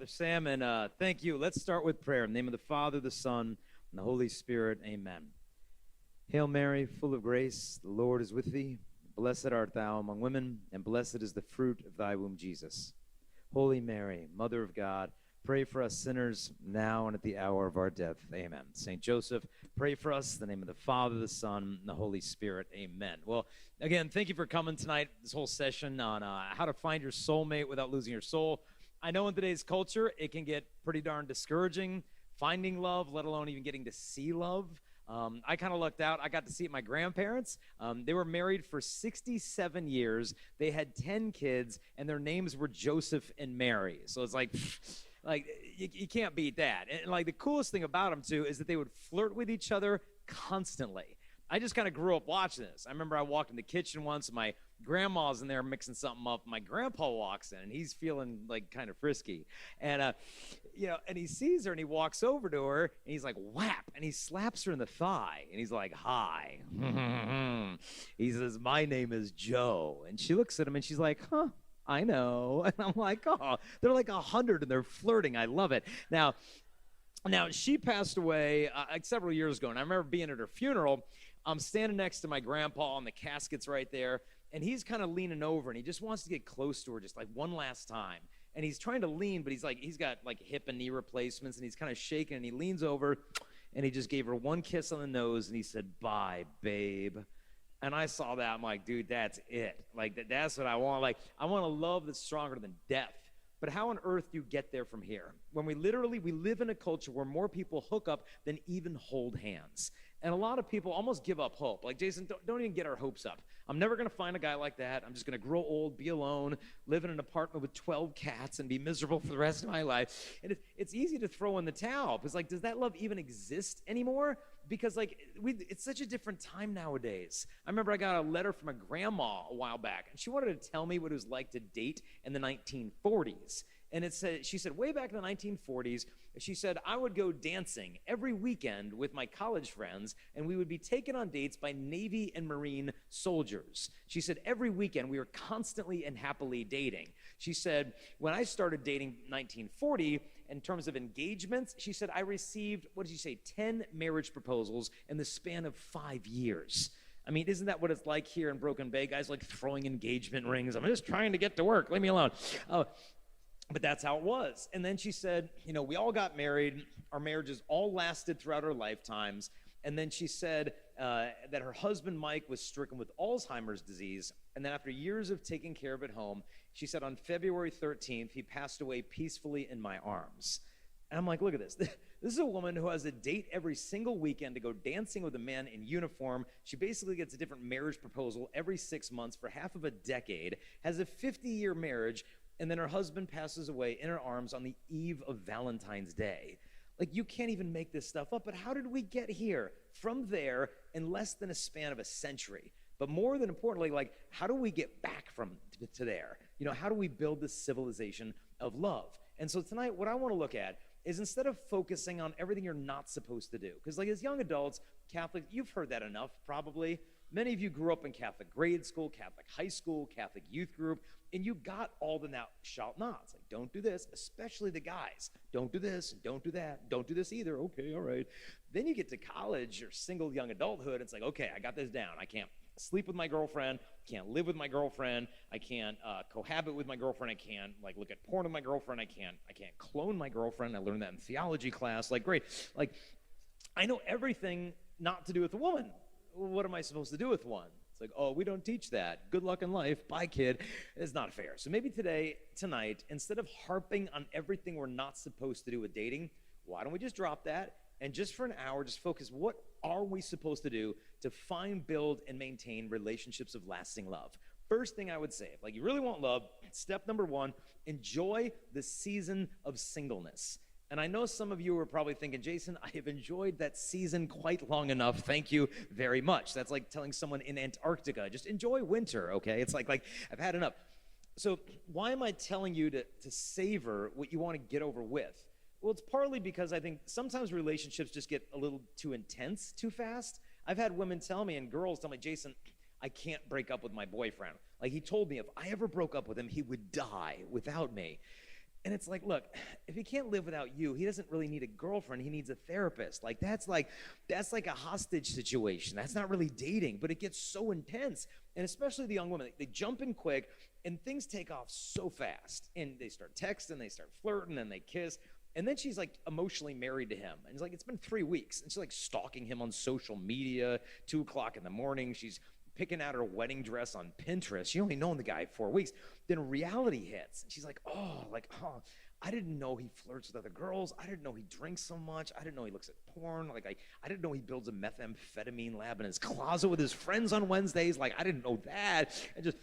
Father Sam, and thank you. Let's start with prayer. In the name of the Father, the Son, and the Holy Spirit, amen. Hail Mary, full of grace, the Lord is with thee. Blessed art thou among women, and blessed is the fruit of thy womb, Jesus. Holy Mary, Mother of God, pray for us sinners, now and at the hour of our death. Amen. Saint Joseph, pray for us. In the name of the Father, the Son, and the Holy Spirit. Amen. Well, again, thank you for coming tonight, this whole session on how to find your soulmate without losing your soul. I know in today's culture, it can get pretty darn discouraging, finding love, let alone even getting to see love. I kind of lucked out. I got to see it my grandparents. They were married for 67 years. They had 10 kids, and their names were Joseph and Mary. So it's like you can't beat that. And like the coolest thing about them, too, is that they would flirt with each other constantly. I just kind of grew up watching this. I remember I walked in the kitchen once, and my grandma's in there mixing something up. My grandpa walks in, and he's feeling like kind of frisky. And, and he sees her, and he walks over to her, and he's like, whap, and he slaps her in the thigh. And he's like, hi. He says, my name is Joe. And she looks at him, and she's like, huh, I know. And I'm like, oh, they're like 100, and they're flirting. I love it. Now, she passed away several years ago, and I remember being at her funeral. I'm standing next to my grandpa, and the casket's right there, and he's kind of leaning over, and he just wants to get close to her just like one last time. And he's trying to lean, but he's got like hip and knee replacements, and he's kind of shaking, and he leans over, and he just gave her one kiss on the nose, and he said, bye, babe. And I saw that. I'm like, dude, that's it. Like, that's what I want. Like, I want a love that's stronger than death. But how on earth do you get there from here? When we live in a culture where more people hook up than even hold hands. And a lot of people almost give up hope. Like, Jason, don't even get our hopes up. I'm never going to find a guy like that. I'm just going to grow old, be alone, live in an apartment with 12 cats, and be miserable for the rest of my life. And it's easy to throw in the towel. Because, like, does that love even exist anymore? Because, like, it's such a different time nowadays. I remember I got a letter from a grandma a while back, and she wanted to tell me what it was like to date in the 1940s. And she said, way back in the 1940s, she said, I would go dancing every weekend with my college friends, and we would be taken on dates by Navy and Marine soldiers. She said, every weekend we were constantly and happily dating. She said, when I started dating 1940, in terms of engagements, she said, I received, 10 marriage proposals in the span of 5 years. I mean, isn't that what it's like here in Broken Bay? Guys like throwing engagement rings. I'm just trying to get to work. Leave me alone. But that's how it was. And then she said, we all got married. Our marriages all lasted throughout our lifetimes. And then she said that her husband, Mike, was stricken with Alzheimer's disease. And then after years of taking care of it home, she said on February 13th, he passed away peacefully in my arms. And I'm like, look at this. This is a woman who has a date every single weekend to go dancing with a man in uniform. She basically gets a different marriage proposal every 6 months for half of a decade, has a 50-year marriage, and then her husband passes away in her arms on the eve of Valentine's Day. Like, you can't even make this stuff up, but how did we get here from there in less than a span of a century? But more than importantly, like, how do we get back to there? How do we build this civilization of love? And so tonight, what I want to look at is instead of focusing on everything you're not supposed to do, because like as young adults, Catholics, you've heard that enough probably. Many of you grew up in Catholic grade school, Catholic high school, Catholic youth group, and you got all the now shout nots. Like, don't do this, especially the guys. Don't do this, don't do that, don't do this either. Okay, all right. Then you get to college or single young adulthood. It's like, okay, I got this down. I can't sleep with my girlfriend. I can't live with my girlfriend. I can't cohabit with my girlfriend. I can't like look at porn with my girlfriend. I can't clone my girlfriend. I learned that in theology class. Like, great. Like, I know everything not to do with a woman. What am I supposed to do with one? It's like, oh, we don't teach that. Good luck in life. Bye, kid. It's not fair. So maybe tonight, instead of harping on everything we're not supposed to do with dating, why don't we just drop that and just for an hour, just focus, what are we supposed to do to find, build, and maintain relationships of lasting love? First thing I would say, if like you really want love, step number one, enjoy the season of singleness. And I know some of you are probably thinking, Jason, I have enjoyed that season quite long enough. Thank you very much. That's like telling someone in Antarctica, just enjoy winter, okay? It's like I've had enough. So why am I telling you to savor what you want to get over with? Well, it's partly because I think sometimes relationships just get a little too intense too fast. I've had women tell me and girls tell me, Jason, I can't break up with my boyfriend. Like he told me if I ever broke up with him, he would die without me. And it's like, look, if he can't live without you, he doesn't really need a girlfriend. He needs a therapist. That's like a hostage situation. That's not really dating, but it gets so intense. And especially the young women, they jump in quick, and things take off so fast. And they start texting, they start flirting, and they kiss. And then she's like emotionally married to him. And it's like, it's been 3 weeks. And she's like stalking him on social media, 2 o'clock in the morning. She's picking out her wedding dress on Pinterest. She only known the guy 4 weeks. Then reality hits. And she's like, I didn't know he flirts with other girls. I didn't know he drinks so much. I didn't know he looks at porn. I didn't know he builds a methamphetamine lab in his closet with his friends on Wednesdays. I didn't know that. And just,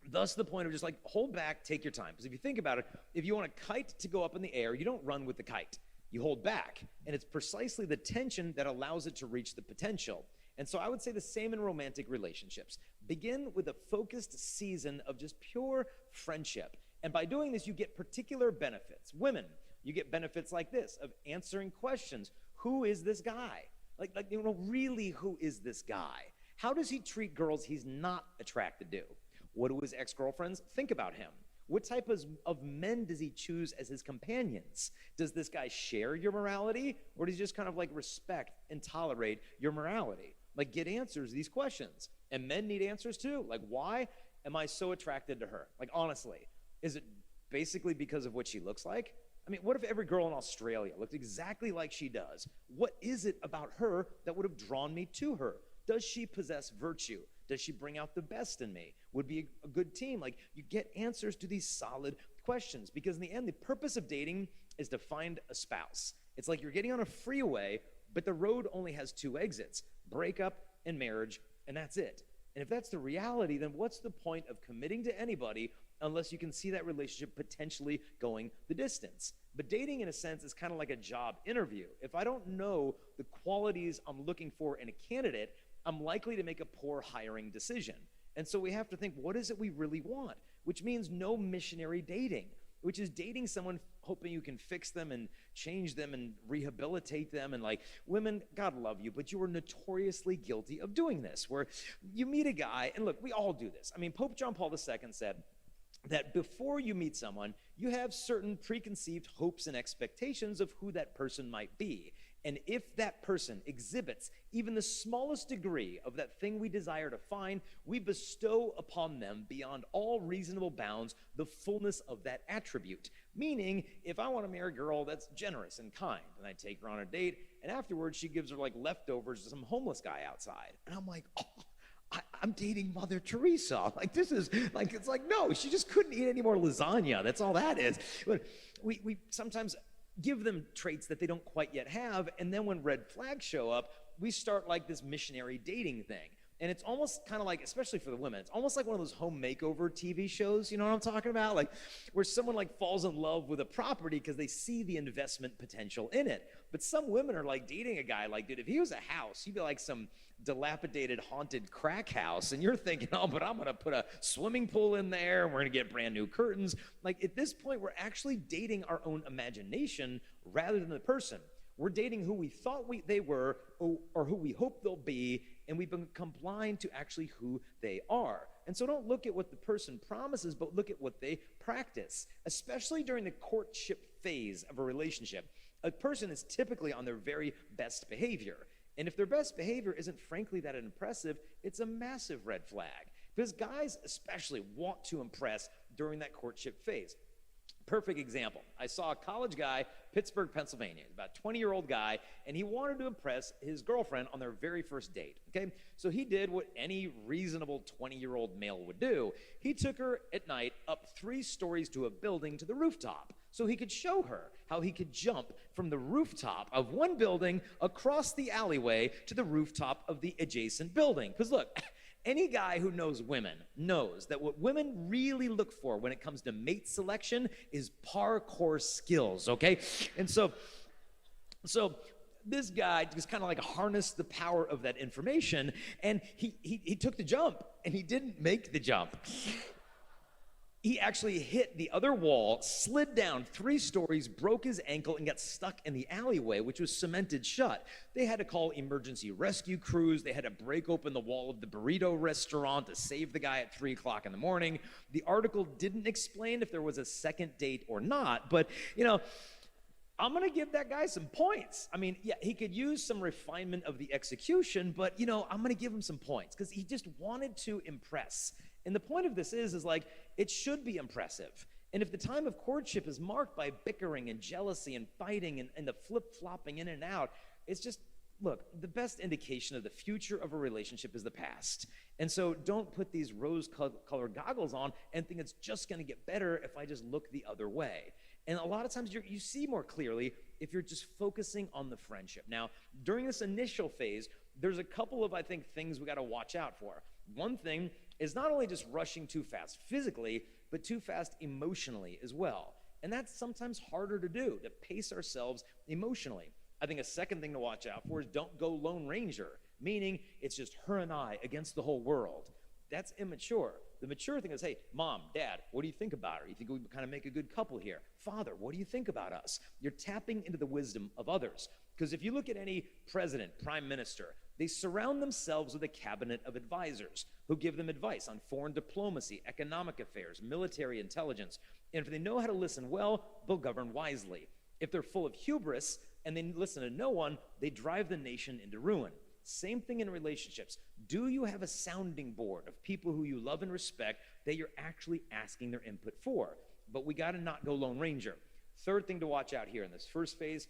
thus the point of just hold back, take your time. Because if you think about it, if you want a kite to go up in the air, you don't run with the kite. You hold back. And it's precisely the tension that allows it to reach the potential. And so I would say the same in romantic relationships. Begin with a focused season of just pure friendship. And by doing this, you get particular benefits. Women, you get benefits like this, of answering questions. Who is this guy? Really, who is this guy? How does he treat girls he's not attracted to? What do his ex-girlfriends think about him? What type of men does he choose as his companions? Does this guy share your morality, or does he just kind of respect and tolerate your morality? Get answers to these questions. And men need answers too. Why am I so attracted to her? Honestly, is it basically because of what she looks like? I mean, what if every girl in Australia looked exactly like she does? What is it about her that would have drawn me to her? Does she possess virtue? Does she bring out the best in me? Would be a good team? You get answers to these solid questions, because in the end, the purpose of dating is to find a spouse. It's like you're getting on a freeway, but the road only has 2 exits, breakup and marriage, and that's it. And if that's the reality, then what's the point of committing to anybody unless you can see that relationship potentially going the distance? But dating, in a sense, is kind of like a job interview. If I don't know the qualities I'm looking for in a candidate, I'm likely to make a poor hiring decision. And so we have to think, what is it we really want? Which means no missionary dating, which is dating someone hoping you can fix them and change them and rehabilitate them. And women, God love you, but you are notoriously guilty of doing this, where you meet a guy, and look, we all do this. I mean, Pope John Paul II said that before you meet someone, you have certain preconceived hopes and expectations of who that person might be. And if that person exhibits even the smallest degree of that thing we desire to find, we bestow upon them beyond all reasonable bounds the fullness of that attribute. Meaning, if I want to marry a girl that's generous and kind, and I take her on a date, and afterwards she gives her leftovers to some homeless guy outside, and I'm like, I'm dating Mother Teresa. It's no, she just couldn't eat any more lasagna. That's all that is. But we sometimes give them traits that they don't quite yet have, and then when red flags show up, we start this missionary dating thing. And it's almost kind of especially for the women, it's almost like one of those home makeover TV shows, you know what I'm talking about? Where someone falls in love with a property because they see the investment potential in it. But some women are dating a guy dude, if he was a house, he'd be some dilapidated, haunted crack house, and you're thinking, oh, but I'm gonna put a swimming pool in there, and we're gonna get brand new curtains. At this point, we're actually dating our own imagination rather than the person. We're dating who we thought they were, or who we hope they'll be, and we've become blind to actually who they are. And so don't look at what the person promises, but look at what they practice, especially during the courtship phase of a relationship. A person is typically on their very best behavior. And if their best behavior isn't frankly that impressive, it's a massive red flag. Because guys especially want to impress during that courtship phase. Perfect example. I saw a college guy, Pittsburgh, Pennsylvania, about 20-year-old guy, and he wanted to impress his girlfriend on their very first date, okay? So he did what any reasonable 20-year-old male would do. He took her at night up 3 stories to a building to the rooftop so he could show her how he could jump from the rooftop of one building across the alleyway to the rooftop of the adjacent building. Because look, any guy who knows women knows that what women really look for when it comes to mate selection is parkour skills, okay? And so this guy just kind of harnessed the power of that information, and he took the jump, and he didn't make the jump. He actually hit the other wall, slid down 3 stories, broke his ankle, and got stuck in the alleyway, which was cemented shut. They had to call emergency rescue crews. They had to break open the wall of the burrito restaurant to save the guy at 3 o'clock in the morning. The article didn't explain if there was a second date or not, but, I'm going to give that guy some points. I mean, yeah, he could use some refinement of the execution, but, I'm going to give him some points because he just wanted to impress. And the point of this is like, it should be impressive. And if the time of courtship is marked by bickering and jealousy and fighting and the flip-flopping in and out, it's just, look, the best indication of the future of a relationship is the past. And so don't put these rose-colored goggles on and think it's just going to get better if I just look the other way. And a lot of times you see more clearly if you're just focusing on the friendship. Now, during this initial phase, there's a couple of, I think, things we got to watch out for. One thing is not only just rushing too fast physically, but too fast emotionally as well. And that's sometimes harder to do, to pace ourselves emotionally. I think a second thing to watch out for is don't go Lone Ranger, meaning it's just her and I against the whole world. That's immature. The mature thing is, hey, mom, dad, what do you think about her? You think we kind of make a good couple here? Father, what do you think about us? You're tapping into the wisdom of others. Because if you look at any president, prime minister, they surround themselves with a cabinet of advisors who give them advice on foreign diplomacy, economic affairs, military intelligence. And if they know how to listen well, they'll govern wisely. If they're full of hubris and they listen to no one, they drive the nation into ruin. Same thing in relationships. Do you have a sounding board of people who you love and respect that you're actually asking their input for? But we got to not go Lone Ranger. Third thing to watch out here in this first phase,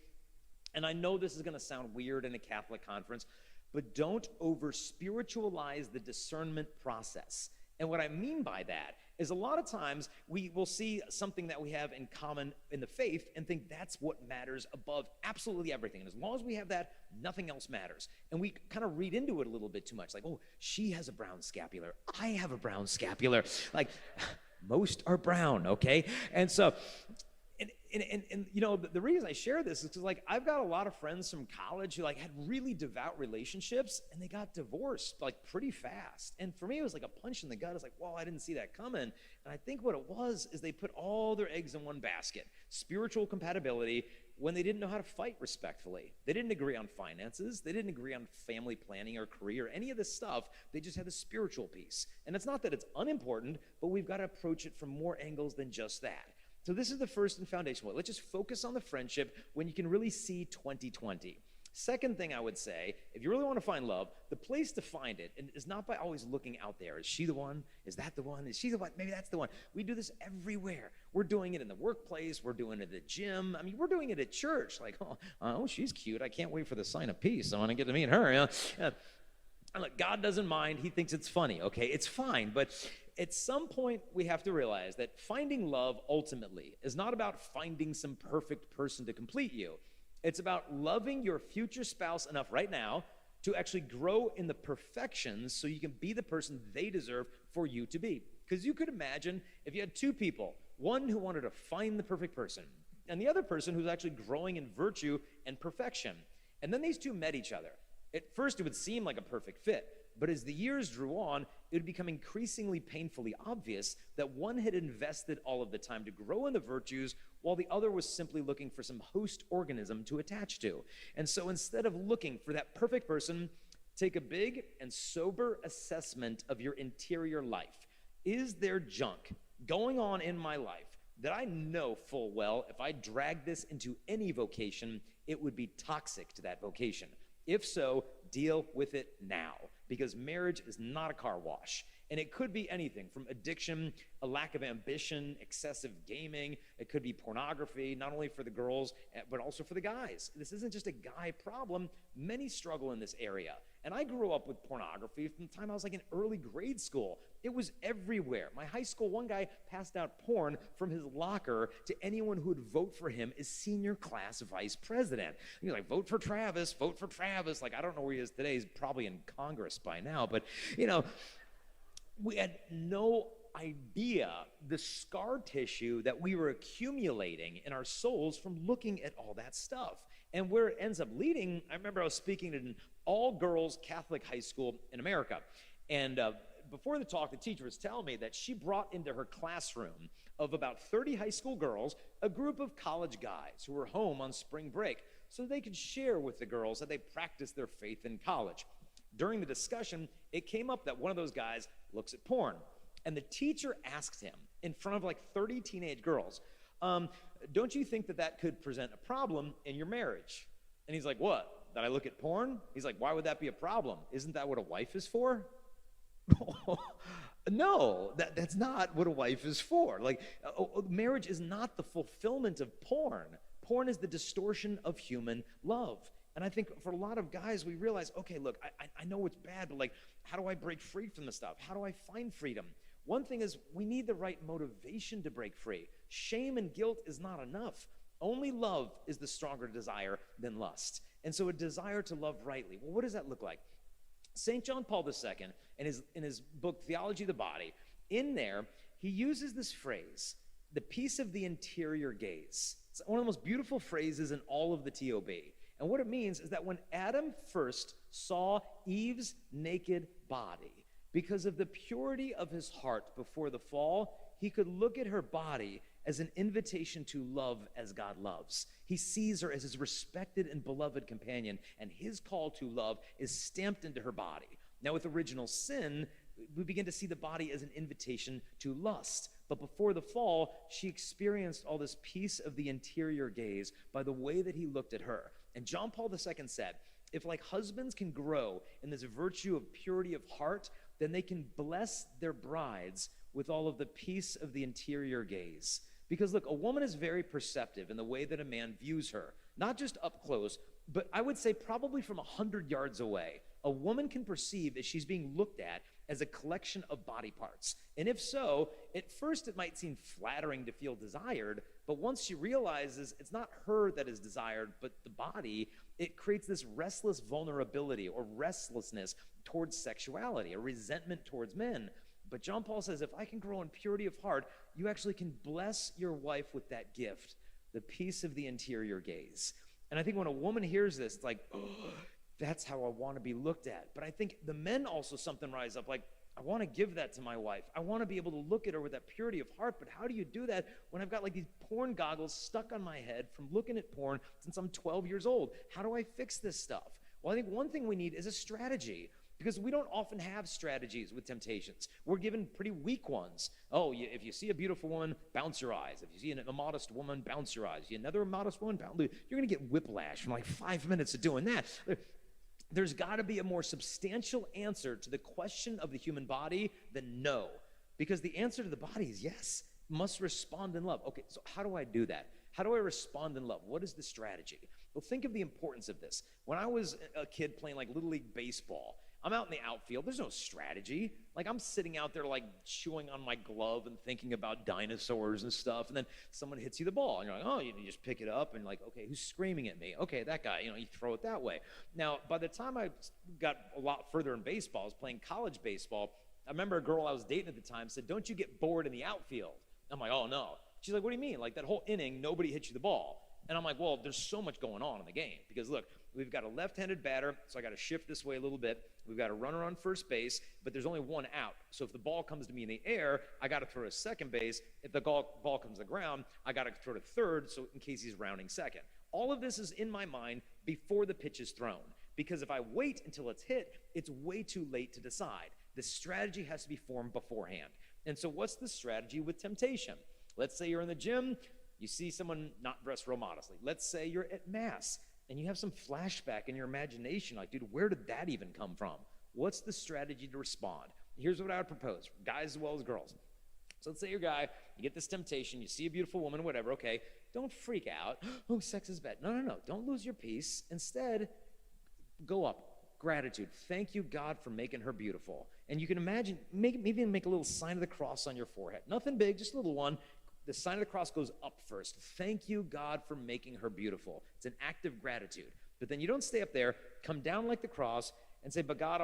and I know this is going to sound weird in a Catholic conference, but don't over-spiritualize the discernment process. And what I mean by that is a lot of times we will see something that we have in common in the faith and think that's what matters above absolutely everything. And as long as we have that, nothing else matters. And we kind of read into it a little bit too much. Like, oh, she has a brown scapular. I have a brown scapular. Like, most are brown, okay? And so... And the reason I share this is because, like, I've got a lot of friends from college who, like, had really devout relationships, and they got divorced, like, pretty fast. And for me, it was like a punch in the gut. It's like, well, I didn't see that coming. And I think what it was is they put all their eggs in one basket. Spiritual compatibility when they didn't know how to fight respectfully. They didn't agree on finances. They didn't agree on family planning or career, any of this stuff. They just had the spiritual piece. And it's not that it's unimportant, but we've got to approach it from more angles than just that. So this is the first and foundational. Let's just focus on the friendship when you can really see 20/20. Second thing I would say, if you really want to find love, the place to find it is not by always looking out there. Is she the one? Is that the one? Is she the one? Maybe that's the one. We do this everywhere. We're doing it in the workplace. We're doing it at the gym. I mean, we're doing it at church. Like, oh, she's cute. I can't wait for the sign of peace. I want to get to meet her. And look, God doesn't mind. He thinks it's funny, okay? It's fine, but at some point, we have to realize that finding love ultimately is not about finding some perfect person to complete you. It's about loving your future spouse enough right now to actually grow in the perfections so you can be the person they deserve for you to be. Because you could imagine if you had two people, one who wanted to find the perfect person, and the other person who's actually growing in virtue and perfection. And then these two met each other. At first, it would seem like a perfect fit. But as the years drew on, it would become increasingly painfully obvious that one had invested all of the time to grow in the virtues, while the other was simply looking for some host organism to attach to. And so instead of looking for that perfect person, take a big and sober assessment of your interior life. Is there junk going on in my life that I know full well if I drag this into any vocation, it would be toxic to that vocation? If so, deal with it now, because marriage is not a car wash. And it could be anything from addiction, a lack of ambition, excessive gaming. It could be pornography, not only for the girls, but also for the guys. This isn't just a guy problem. Many struggle in this area. And I grew up with pornography from the time I was like in early grade school. It was everywhere. My high school, one guy passed out porn from his locker to anyone who would vote for him as senior class vice president. He was like, vote for Travis, vote for Travis. Like, I don't know where he is today. He's probably in Congress by now. But, we had no idea the scar tissue that we were accumulating in our souls from looking at all that stuff. And where it ends up leading, I remember I was speaking at an all-girls Catholic high school in America. And before the talk, the teacher was telling me that she brought into her classroom of about 30 high school girls a group of college guys who were home on spring break so they could share with the girls how they practiced their faith in college. During the discussion, it came up that one of those guys looks at porn. And the teacher asked him in front of like 30 teenage girls, don't you think that that could present a problem in your marriage? And he's like, what? That I look at porn? He's like, why would that be a problem? Isn't that what a wife is for? No, that's not what a wife is for. Like, marriage is not the fulfillment of porn. Porn is the distortion of human love. And I think for a lot of guys, we realize, okay, look, I know it's bad, but like, how do I break free from this stuff? How do I find freedom? One thing is we need the right motivation to break free. Shame and guilt is not enough. Only love is the stronger desire than lust. And so a desire to love rightly. Well, what does that look like? St. John Paul II, in his book, Theology of the Body, in there, he uses this phrase, the peace of the interior gaze. It's one of the most beautiful phrases in all of the TOB. And what it means is that when Adam first saw Eve's naked body, because of the purity of his heart before the fall, he could look at her body as an invitation to love as God loves. He sees her as his respected and beloved companion, and his call to love is stamped into her body. Now, with original sin, we begin to see the body as an invitation to lust. But before the fall, she experienced all this peace of the interior gaze by the way that he looked at her. And John Paul II said, if like husbands can grow in this virtue of purity of heart, then they can bless their brides with all of the peace of the interior gaze. Because look, a woman is very perceptive in the way that a man views her, not just up close, but I would say probably from 100 yards away. A woman can perceive that she's being looked at as a collection of body parts. And if so, at first it might seem flattering to feel desired, but once she realizes it's not her that is desired, but the body, it creates this restless vulnerability or restlessness towards sexuality, a resentment towards men. But John Paul says, if I can grow in purity of heart, you actually can bless your wife with that gift, the peace of the interior gaze. And I think when a woman hears this, it's like, oh, that's how I want to be looked at. But I think the men also something rise up, like, I want to give that to my wife. I want to be able to look at her with that purity of heart, but how do you do that when I've got like these porn goggles stuck on my head from looking at porn since I'm 12 years old? How do I fix this stuff? Well, I think one thing we need is a strategy, because we don't often have strategies with temptations. We're given pretty weak ones. Oh, if you see a beautiful woman, bounce your eyes. If you see a modest woman, bounce your eyes. Another modest woman, bounce. You're going to get whiplash from like 5 minutes of doing that. There's got to be a more substantial answer to the question of the human body than no. Because the answer to the body is yes. Must respond in love. Okay, so how do I do that? How do I respond in love? What is the strategy? Well, think of the importance of this. When I was a kid playing like Little League Baseball, I'm out in the outfield. There's no strategy. Like, I'm sitting out there like chewing on my glove and thinking about dinosaurs and stuff. And then someone hits you the ball and you're like, oh, you just pick it up and like, okay, who's screaming at me? Okay, that guy, you throw it that way. Now, by the time I got a lot further in baseball, I was playing college baseball. I remember a girl I was dating at the time said, don't you get bored in the outfield? I'm like, oh no. She's like, what do you mean? Like, that whole inning, nobody hit you the ball. And I'm like, well, there's so much going on in the game. Because look, we've got a left-handed batter, so I got to shift this way a little bit. We've got a runner on first base, but there's only one out. So if the ball comes to me in the air, I got to throw to second base. If the ball comes to the ground, I got to throw to third, so in case he's rounding second. All of this is in my mind before the pitch is thrown. Because if I wait until it's hit, it's way too late to decide. The strategy has to be formed beforehand. And so what's the strategy with temptation? Let's say you're in the gym, you see someone not dressed real modestly. Let's say you're at Mass, and you have some flashback in your imagination, like, dude, where did that even come from? What's the strategy to respond? Here's what I would propose, guys as well as girls. So let's say you're a guy, you get this temptation, you see a beautiful woman, whatever, okay, don't freak out. Oh, sex is bad. No. Don't lose your peace. Instead, go up. Gratitude. Thank you, God, for making her beautiful. And you can imagine, maybe make a little sign of the cross on your forehead. Nothing big, just a little one. The sign of the cross goes up first. Thank you, God, for making her beautiful. It's an act of gratitude. But then you don't stay up there, come down like the cross, and say, but God,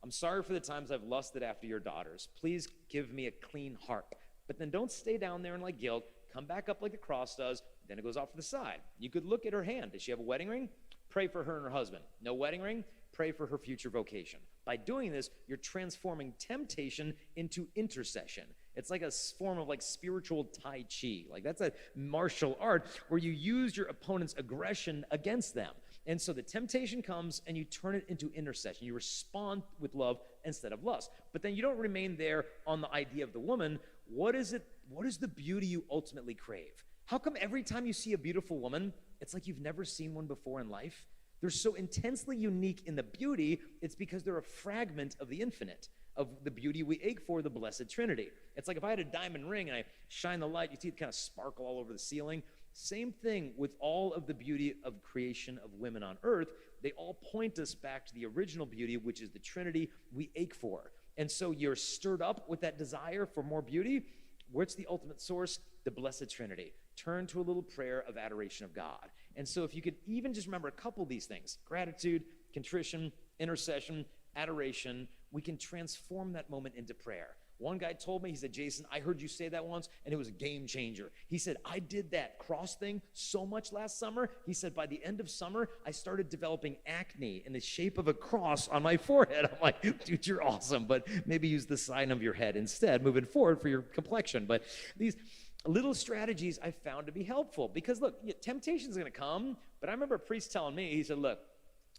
I'm sorry for the times I've lusted after your daughters. Please give me a clean heart. But then don't stay down there in like guilt. Come back up like the cross does. Then it goes off to the side. You could look at her hand. Does she have a wedding ring? Pray for her and her husband. No wedding ring? Pray for her future vocation. By doing this, you're transforming temptation into intercession. It's like a form of like spiritual Tai Chi. Like that's a martial art where you use your opponent's aggression against them. And so the temptation comes and you turn it into intercession. You respond with love instead of lust. But then you don't remain there on the idea of the woman. What is the beauty you ultimately crave? How come every time you see a beautiful woman, it's like you've never seen one before in life? They're so intensely unique in the beauty, it's because they're a fragment of the infinite, of the beauty we ache for, the Blessed Trinity. It's like if I had a diamond ring and I shine the light, you see it kind of sparkle all over the ceiling. Same thing with all of the beauty of creation of women on earth. They all point us back to the original beauty, which is the Trinity we ache for. And so you're stirred up with that desire for more beauty. What's the ultimate source? The Blessed Trinity. Turn to a little prayer of adoration of God. And so if you could even just remember a couple of these things, gratitude, contrition, intercession, adoration, we can transform that moment into prayer. One guy told me, he said, Jason, I heard you say that once, and it was a game changer. He said, I did that cross thing so much last summer. He said, by the end of summer, I started developing acne in the shape of a cross on my forehead. I'm like, dude, you're awesome, but maybe use the sign of your head instead moving forward for your complexion. But these little strategies I found to be helpful because, look, temptation's going to come, but I remember a priest telling me, he said, look,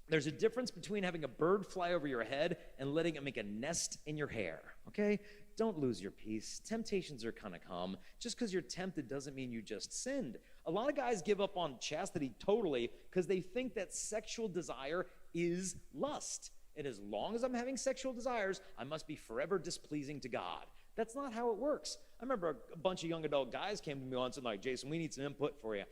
there's a difference between having a bird fly over your head and letting it make a nest in your hair, okay? Don't lose your peace. Temptations are going to come. Just because you're tempted doesn't mean you just sinned. A lot of guys give up on chastity totally because they think that sexual desire is lust. And as long as I'm having sexual desires, I must be forever displeasing to God. That's not how it works. I remember a bunch of young adult guys came to me once and like, Jason, we need some input for you.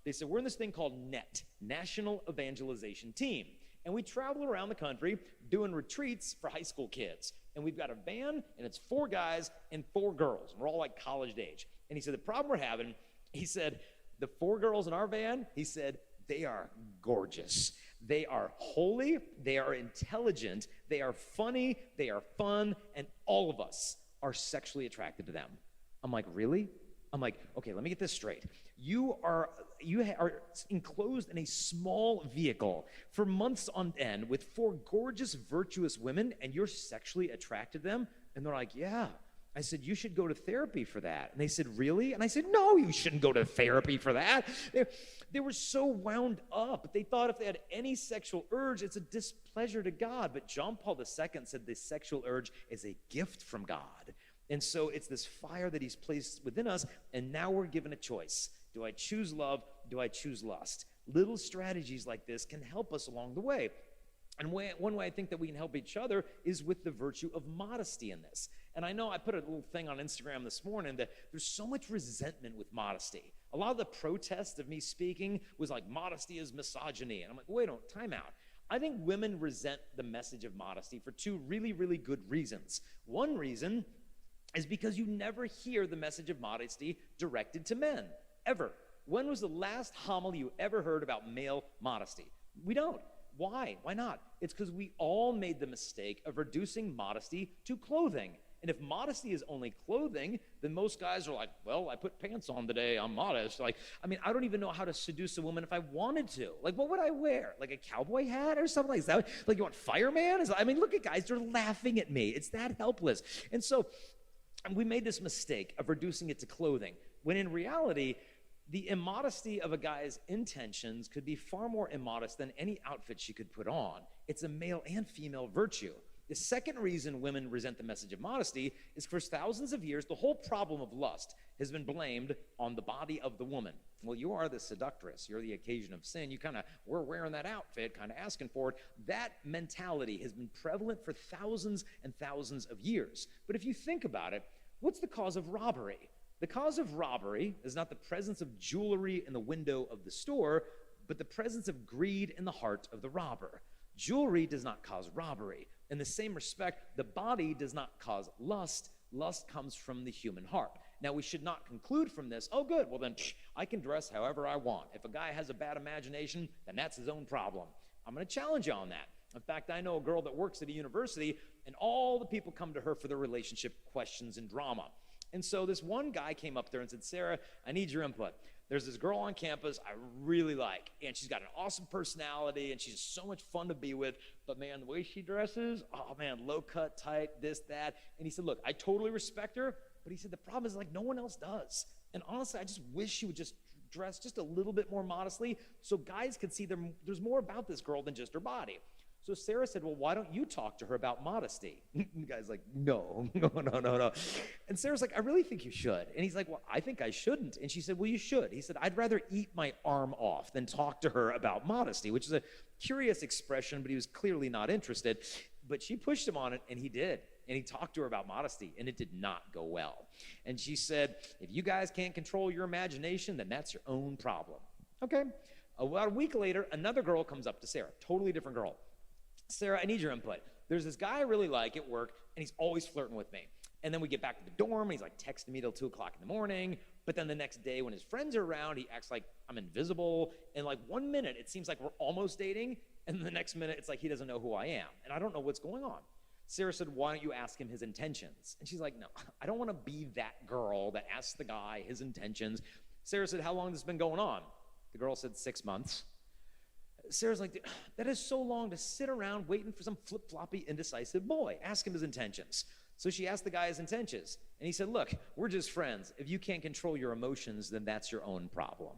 They said, we're in this thing called NET, National Evangelization Team. And we travel around the country doing retreats for high school kids. And we've got a van, and it's 4 guys and 4 girls. And we're all like college age. And he said, the problem we're having, he said, the 4 girls in our van, he said, they are gorgeous. They are holy. They are intelligent. They are funny. They are fun. And all of us are sexually attracted to them. I'm like, really? I'm like, okay, let me get this straight. You are enclosed in a small vehicle for months on end with 4 gorgeous, virtuous women, and you're sexually attracted to them? And they're like, yeah. I said, you should go to therapy for that. And they said, really? And I said, no, you shouldn't go to therapy for that. They were so wound up. They thought if they had any sexual urge, it's a displeasure to God. But John Paul II said the sexual urge is a gift from God. And so it's this fire that he's placed within us, and now we're given a choice. Do I choose love? Do I choose lust? Little strategies like this can help us along the way. And one way I think that we can help each other is with the virtue of modesty in this. And I know I put a little thing on Instagram this morning that there's so much resentment with modesty. A lot of the protest of me speaking was like, modesty is misogyny. And I'm like, wait, time out. I think women resent the message of modesty for 2 really, really good reasons. One reason is because you never hear the message of modesty directed to men, ever. When was the last homily you ever heard about male modesty? We don't. Why? Why not? It's because we all made the mistake of reducing modesty to clothing. And if modesty is only clothing, then most guys are like, well, I put pants on today, I'm modest. Like, I mean, I don't even know how to seduce a woman if I wanted to. Like, what would I wear? Like a cowboy hat or something like that? Like, you want fireman? I mean, look at guys, they're laughing at me. It's that helpless. And so we made this mistake of reducing it to clothing, when in reality, the immodesty of a guy's intentions could be far more immodest than any outfit she could put on. It's a male and female virtue. The second reason women resent the message of modesty is for thousands of years, the whole problem of lust has been blamed on the body of the woman. Well, you are the seductress. You're the occasion of sin. You we're wearing that outfit, kind of asking for it. That mentality has been prevalent for thousands and thousands of years. But if you think about it, what's the cause of robbery? The cause of robbery is not the presence of jewelry in the window of the store, but the presence of greed in the heart of the robber. Jewelry does not cause robbery. In the same respect, the body does not cause lust. Lust comes from the human heart. Now, we should not conclude from this, oh, good, well then, I can dress however I want. If a guy has a bad imagination, then that's his own problem. I'm going to challenge you on that. In fact, I know a girl that works at a university, and all the people come to her for their relationship questions and drama. And so this one guy came up there and said, Sarah, I need your input. there's this girl on campus I really like, and she's got an awesome personality, and she's so much fun to be with, but man, the way she dresses, oh man, low cut, tight, this, that. And he said, look, I totally respect her, but he said, the problem is like no one else does. And honestly, I just wish she would just dress just a little bit more modestly so guys could see there's more about this girl than just her body. So Sarah said, well, why don't you talk to her about modesty? And the guy's like, no. And Sarah's like, I really think you should. And he's like, well, I think I shouldn't. And she said, well, you should. He said, I'd rather eat my arm off than talk to her about modesty, which is a curious expression, but he was clearly not interested. But she pushed him on it, and he did. And he talked to her about modesty, and it did not go well. And she said, if you guys can't control your imagination, then that's your own problem. Okay. About a week later, another girl comes up to Sarah, totally different girl. Sarah, I need your input. There's this guy I really like at work, and he's always flirting with me. And then we get back to the dorm, and he's like texting me till 2 o'clock in the morning. But then the next day when his friends are around, he acts like I'm invisible. And like 1 minute, it seems like we're almost dating. And the next minute, it's like he doesn't know who I am. And I don't know what's going on. Sarah said, why don't you ask him his intentions? And she's like, no, I don't want to be that girl that asks the guy his intentions. Sarah said, how long has this been going on? The girl said 6 months. Sarah's like, that is so long to sit around waiting for some flip-floppy, indecisive boy. Ask him his intentions. So she asked the guy his intentions. And he said, look, we're just friends. If you can't control your emotions, then that's your own problem.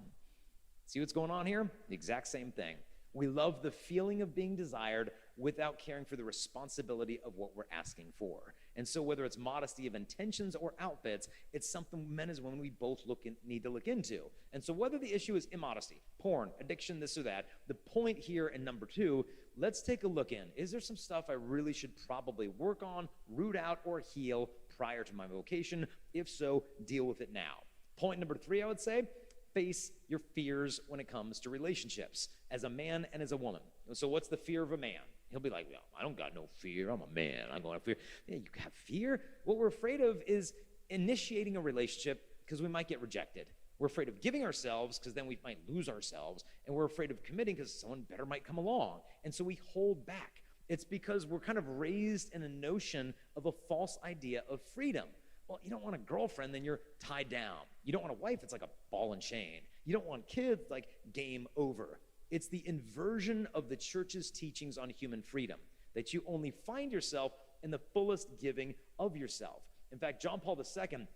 See what's going on here? The exact same thing. We love the feeling of being desired without caring for the responsibility of what we're asking for. And so whether it's modesty of intentions or outfits, it's something men as women we both need to look into. And so whether the issue is immodesty, porn, addiction, this or that, the point here in number 2, let's take a look in. Is there some stuff I really should probably work on, root out, or heal prior to my vocation? If so, deal with it now. Point number 3, I would say, face your fears when it comes to relationships as a man and as a woman. So what's the fear of a man? He'll be like, well, I don't got no fear. I'm a man. I'm going to have fear. Yeah, you have fear? What we're afraid of is initiating a relationship because we might get rejected. We're afraid of giving ourselves because then we might lose ourselves. And we're afraid of committing because someone better might come along. And so we hold back. It's because we're kind of raised in a notion of a false idea of freedom. Well, you don't want a girlfriend, then you're tied down. You don't want a wife, it's like a ball and chain. You don't want kids, like game over. It's the inversion of the church's teachings on human freedom, that you only find yourself in the fullest giving of yourself. In fact, John Paul II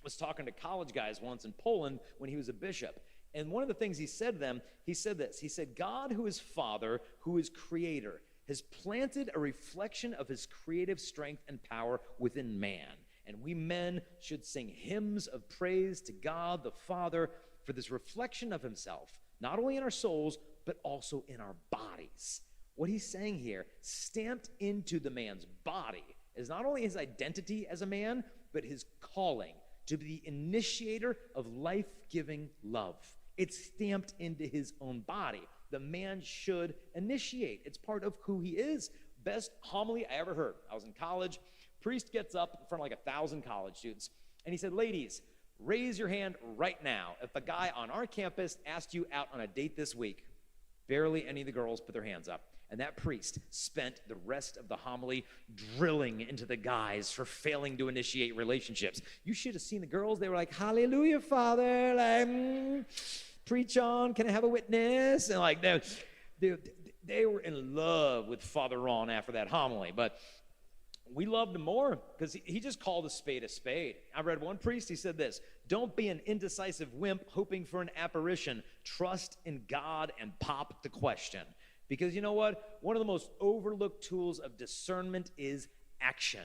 was talking to college guys once in Poland when he was a bishop. And one of the things he said to them, he said this. He said, God, who is Father, who is Creator, has planted a reflection of his creative strength and power within man. And we men should sing hymns of praise to God the Father for this reflection of himself, not only in our souls, but also in our bodies. What he's saying here, stamped into the man's body, is not only his identity as a man, but his calling to be the initiator of life-giving love. It's stamped into his own body. The man should initiate. It's part of who he is. Best homily I ever heard. I was in college. Priest gets up in front of like 1,000 college students, and he said, ladies, raise your hand right now if a guy on our campus asked you out on a date this week. Barely any of the girls put their hands up. And that priest spent the rest of the homily drilling into the guys for failing to initiate relationships. You should have seen the girls. They were like, hallelujah, Father. Like, preach on. Can I have a witness? And like, they were in love with Father Ron after that homily. But we loved him more because he just called a spade a spade. I read one priest, he said this, don't be an indecisive wimp hoping for an apparition. Trust in God and pop the question. Because you know what? One of the most overlooked tools of discernment is action.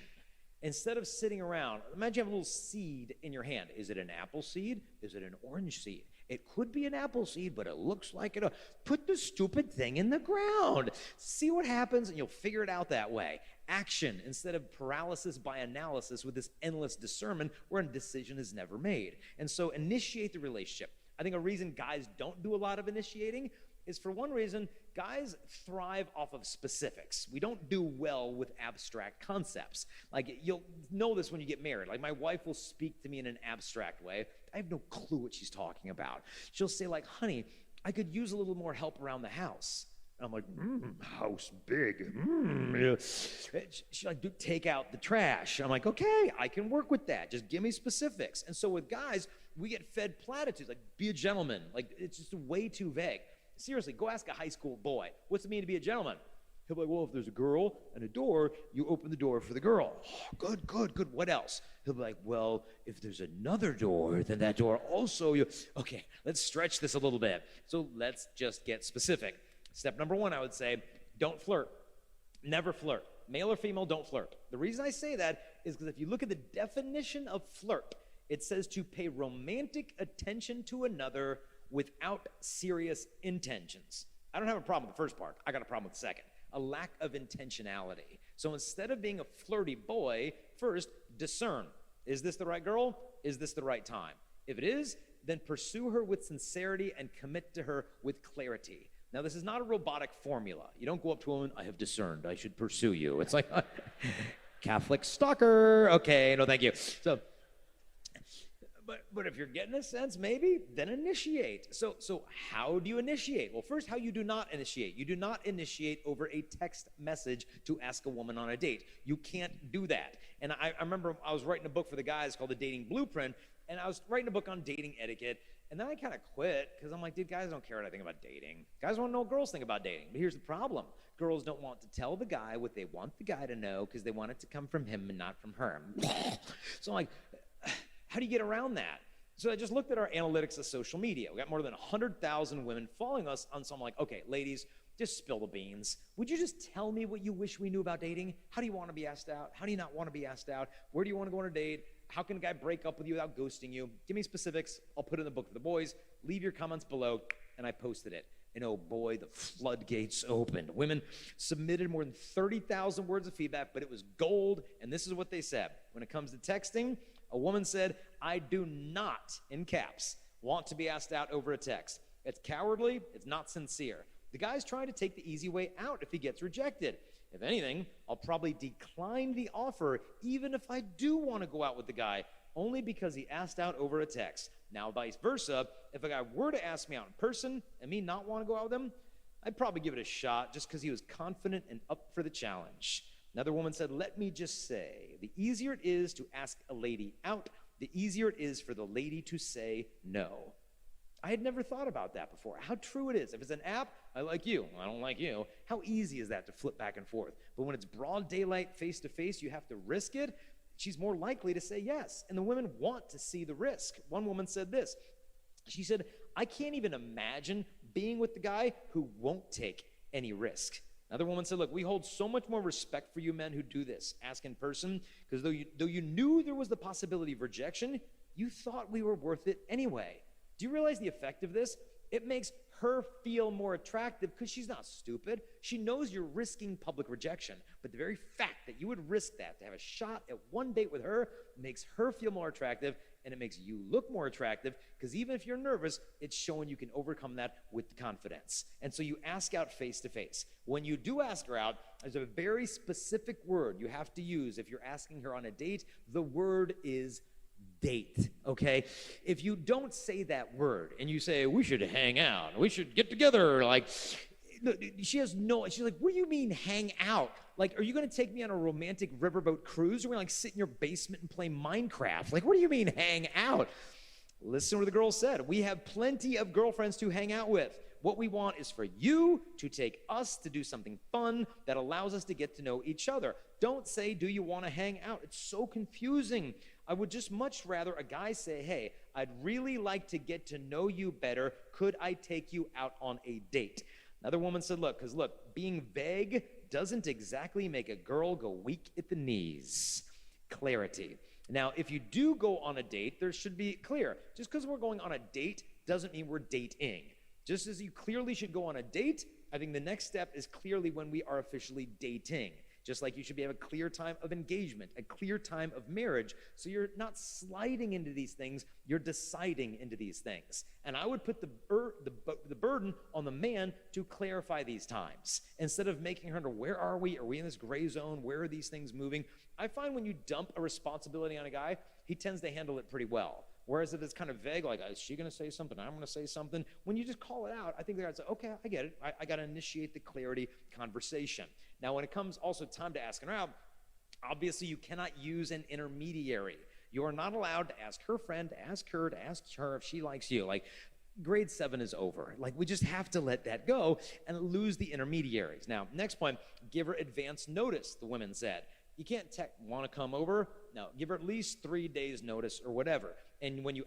Instead of sitting around, imagine you have a little seed in your hand. Is it an apple seed? Is it an orange seed? It could be an apple seed, but it looks like it. Put the stupid thing in the ground. See what happens, and you'll figure it out that way. Action instead of paralysis by analysis with this endless discernment where a decision is never made. And so initiate the relationship. I think a reason guys don't do a lot of initiating is, for one reason, guys thrive off of specifics. We don't do well with abstract concepts. Like, you'll know this when you get married. Like, my wife will speak to me in an abstract way. I have no clue what she's talking about. She'll say, like, honey, I could use a little more help around the house. And I'm like, house big. Yeah. She's like, dude, take out the trash. I'm like, okay, I can work with that. Just give me specifics. And so with guys, we get fed platitudes, like, be a gentleman. Like, it's just way too vague. Seriously, go ask a high school boy, what's it mean to be a gentleman? He'll be like, well, if there's a girl and a door, you open the door for the girl. Oh, good. What else? He'll be like, well, if there's another door, then that door also, okay, let's stretch this a little bit. So let's just get specific. Step number 1, I would say, don't flirt. Never flirt. Male or female, don't flirt. The reason I say that is because if you look at the definition of flirt, it says to pay romantic attention to another without serious intentions. I don't have a problem with the first part. I got a problem with the second. A lack of intentionality. So instead of being a flirty boy, first, discern. Is this the right girl? Is this the right time? If it is, then pursue her with sincerity and commit to her with clarity. Now, this is not a robotic formula. You don't go up to a woman, I have discerned, I should pursue you. It's like, Catholic stalker. Okay, no, thank you. So, but if you're getting a sense, maybe, then initiate. So how do you initiate? Well, first, how you do not initiate. You do not initiate over a text message to ask a woman on a date. You can't do that. And I remember I was writing a book for the guys called The Dating Blueprint, and I was writing a book on dating etiquette, and then I kind of quit because I'm like, dude, guys don't care what I think about dating. Guys want to know what girls think about dating. But here's the problem. Girls don't want to tell the guy what they want the guy to know because they want it to come from him and not from her. So I'm like, how do you get around that? So I just looked at our analytics of social media. We got more than 100,000 women following us on something like, okay, ladies, just spill the beans. Would you just tell me what you wish we knew about dating? How do you want to be asked out? How do you not want to be asked out? Where do you want to go on a date? How can a guy break up with you without ghosting you? Give me specifics. I'll put it in the book for the boys. Leave your comments below. And I posted it. And oh boy, the floodgates opened. Women submitted more than 30,000 words of feedback, but it was gold. And this is what they said. When it comes to texting, a woman said, I do not, in caps, want to be asked out over a text. It's cowardly. It's not sincere. The guy's trying to take the easy way out if he gets rejected. If anything, I'll probably decline the offer even if I do want to go out with the guy, only because he asked out over a text. Now, vice versa, if a guy were to ask me out in person and me not want to go out with him, I'd probably give it a shot just because he was confident and up for the challenge. Another woman said, let me just say, the easier it is to ask a lady out, the easier it is for the lady to say no. I had never thought about that before. How true it is. If it's an app, I like you, I don't like you. How easy is that to flip back and forth? But when it's broad daylight, face-to-face, you have to risk it. She's more likely to say yes. And the women want to see the risk. One woman said this. She said, I can't even imagine being with the guy who won't take any risk. Another woman said, look, we hold so much more respect for you men who do this. Ask in person, because though you knew there was the possibility of rejection, you thought we were worth it anyway. Do you realize the effect of this? It makes her feel more attractive because she's not stupid. She knows you're risking public rejection. But the very fact that you would risk that to have a shot at one date with her makes her feel more attractive, and it makes you look more attractive because even if you're nervous, it's showing you can overcome that with confidence. And so you ask out face to face. When you do ask her out, there's a very specific word you have to use if you're asking her on a date. The word is date, okay? If you don't say that word and you say, we should hang out, we should get together, like, she's like, what do you mean hang out? Like, are you going to take me on a romantic riverboat cruise? Or are we like sit in your basement and play Minecraft? Like, what do you mean hang out? Listen to what the girl said. We have plenty of girlfriends to hang out with. What we want is for you to take us to do something fun that allows us to get to know each other. Don't say, do you want to hang out? It's so confusing. I would just much rather a guy say, hey, I'd really like to get to know you better. Could I take you out on a date? Another woman said, look, being vague doesn't exactly make a girl go weak at the knees. Clarity. Now, if you do go on a date, there should be clear. Just because we're going on a date doesn't mean we're dating. Just as you clearly should go on a date, I think the next step is clearly when we are officially dating. Just like you should have a clear time of engagement, a clear time of marriage. So you're not sliding into these things, you're deciding into these things. And I would put the burden on the man to clarify these times. Instead of making her wonder, where are we? Are we in this gray zone? Where are these things moving? I find when you dump a responsibility on a guy, he tends to handle it pretty well. Whereas if it's kind of vague, like, is she going to say something? I'm going to say something. When you just call it out, I think the guy's like, okay, I get it. I got to initiate the clarity conversation. Now, when it comes also time to asking her out, obviously you cannot use an intermediary. You are not allowed to ask her friend, to ask her if she likes you. Like, grade 7 is over. Like, we just have to let that go and lose the intermediaries. Now, next point, give her advance notice, the women said. You can't want to come over? No, give her at least 3 days notice or whatever. And when you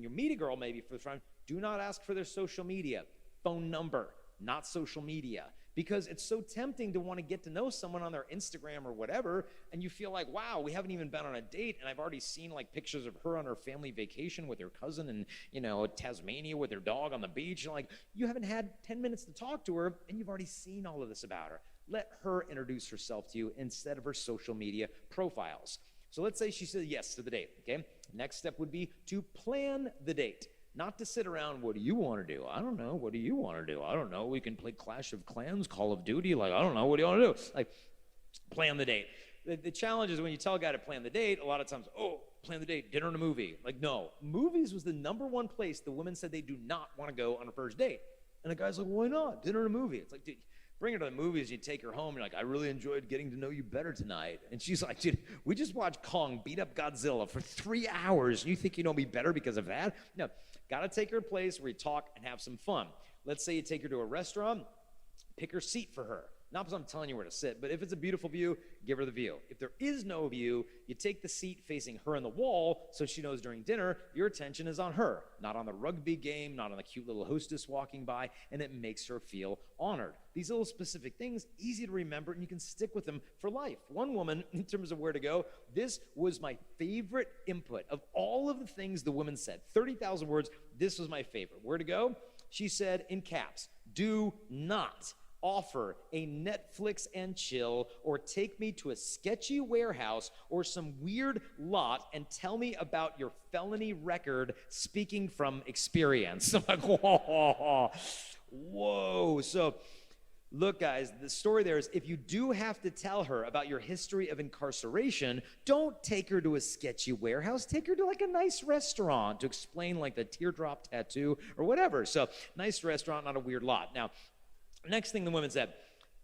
meet a girl maybe for the first time, do not ask for their social media, phone number, not social media. Because it's so tempting to want to get to know someone on their Instagram or whatever, and you feel like, wow, we haven't even been on a date, and I've already seen like pictures of her on her family vacation with her cousin in, Tasmania with her dog on the beach. Like, you haven't had 10 minutes to talk to her, and you've already seen all of this about her. Let her introduce herself to you instead of her social media profiles. So let's say she says yes to the date, okay? Next step would be to plan the date. Not to sit around, what do you want to do? I don't know. What do you want to do? I don't know. We can play Clash of Clans, Call of Duty. Like, I don't know. What do you want to do? Like, plan the date. The challenge is when you tell a guy to plan the date, a lot of times, plan the date, dinner and a movie. Like, no. Movies was the #1 place the women said they do not want to go on a first date. And the guy's like, why not? Dinner and a movie. It's like, dude, bring her to the movies, you take her home, you're like, I really enjoyed getting to know you better tonight. And she's like, dude, we just watched Kong beat up Godzilla for 3 hours. You think you know me better because of that? No, gotta take her a place where you talk and have some fun. Let's say you take her to a restaurant, pick her seat for her. Not because I'm telling you where to sit, but if it's a beautiful view, give her the view. If there is no view, you take the seat facing her on the wall so she knows during dinner your attention is on her, not on the rugby game, not on the cute little hostess walking by, and it makes her feel honored. These little specific things, easy to remember, and you can stick with them for life. One woman, in terms of where to go, this was my favorite input. Of all of the things the woman said, 30,000 words, this was my favorite. Where to go? She said in caps, do not offer a Netflix and chill or take me to a sketchy warehouse or some weird lot and tell me about your felony record speaking from experience. I'm like, whoa. So look, guys, the story there is if you do have to tell her about your history of incarceration, don't take her to a sketchy warehouse. Take her to like a nice restaurant to explain like the teardrop tattoo or whatever. So nice restaurant, not a weird lot. Now, next thing the woman said,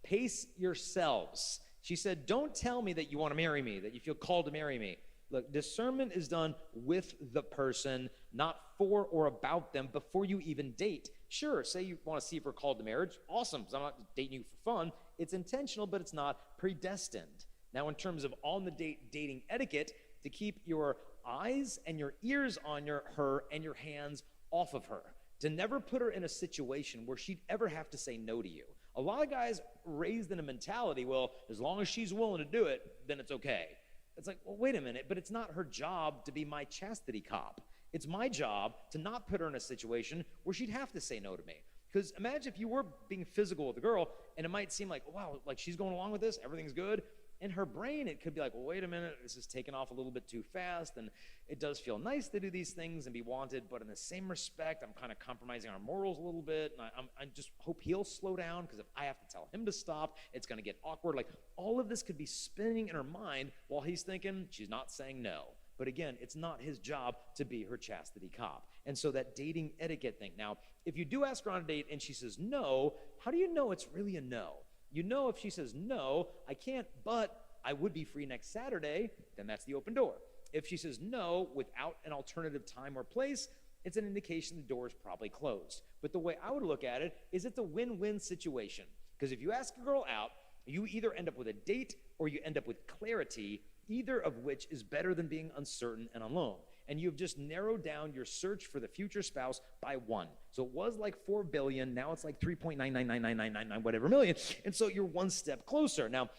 pace yourselves. She said, don't tell me that you want to marry me, that you feel called to marry me. Look, discernment is done with the person, not for or about them before you even date. Sure, say you want to see if we're called to marriage. Awesome, because I'm not dating you for fun. It's intentional, but it's not predestined. Now, in terms of on-the-date dating etiquette, to keep your eyes and your ears on her and your hands off of her. To never put her in a situation where she'd ever have to say no to you. A lot of guys raised in a mentality, well, as long as she's willing to do it, then it's okay. It's like, well, wait a minute, but it's not her job to be my chastity cop. It's my job to not put her in a situation where she'd have to say no to me. Because imagine if you were being physical with a girl, and it might seem like, wow, like she's going along with this, everything's good. In her brain, it could be like, well, wait a minute, this is taking off a little bit too fast, and it does feel nice to do these things and be wanted, but in the same respect, I'm kind of compromising our morals a little bit, and I just hope he'll slow down, because if I have to tell him to stop, it's going to get awkward. Like, all of this could be spinning in her mind while he's thinking, she's not saying no. But again, it's not his job to be her chastity cop. And so that dating etiquette thing. Now, if you do ask her on a date and she says no, how do you know it's really a no? You know if she says, no, I can't, but I would be free next Saturday, then that's the open door. If she says no without an alternative time or place, it's an indication the door is probably closed. But the way I would look at it is it's a win-win situation. Because if you ask a girl out, you either end up with a date or you end up with clarity, either of which is better than being uncertain and alone. And you've just narrowed down your search for the future spouse by 1. So it was like 4 billion, now it's like 3.9999999 whatever million. And so you're one step closer. Now,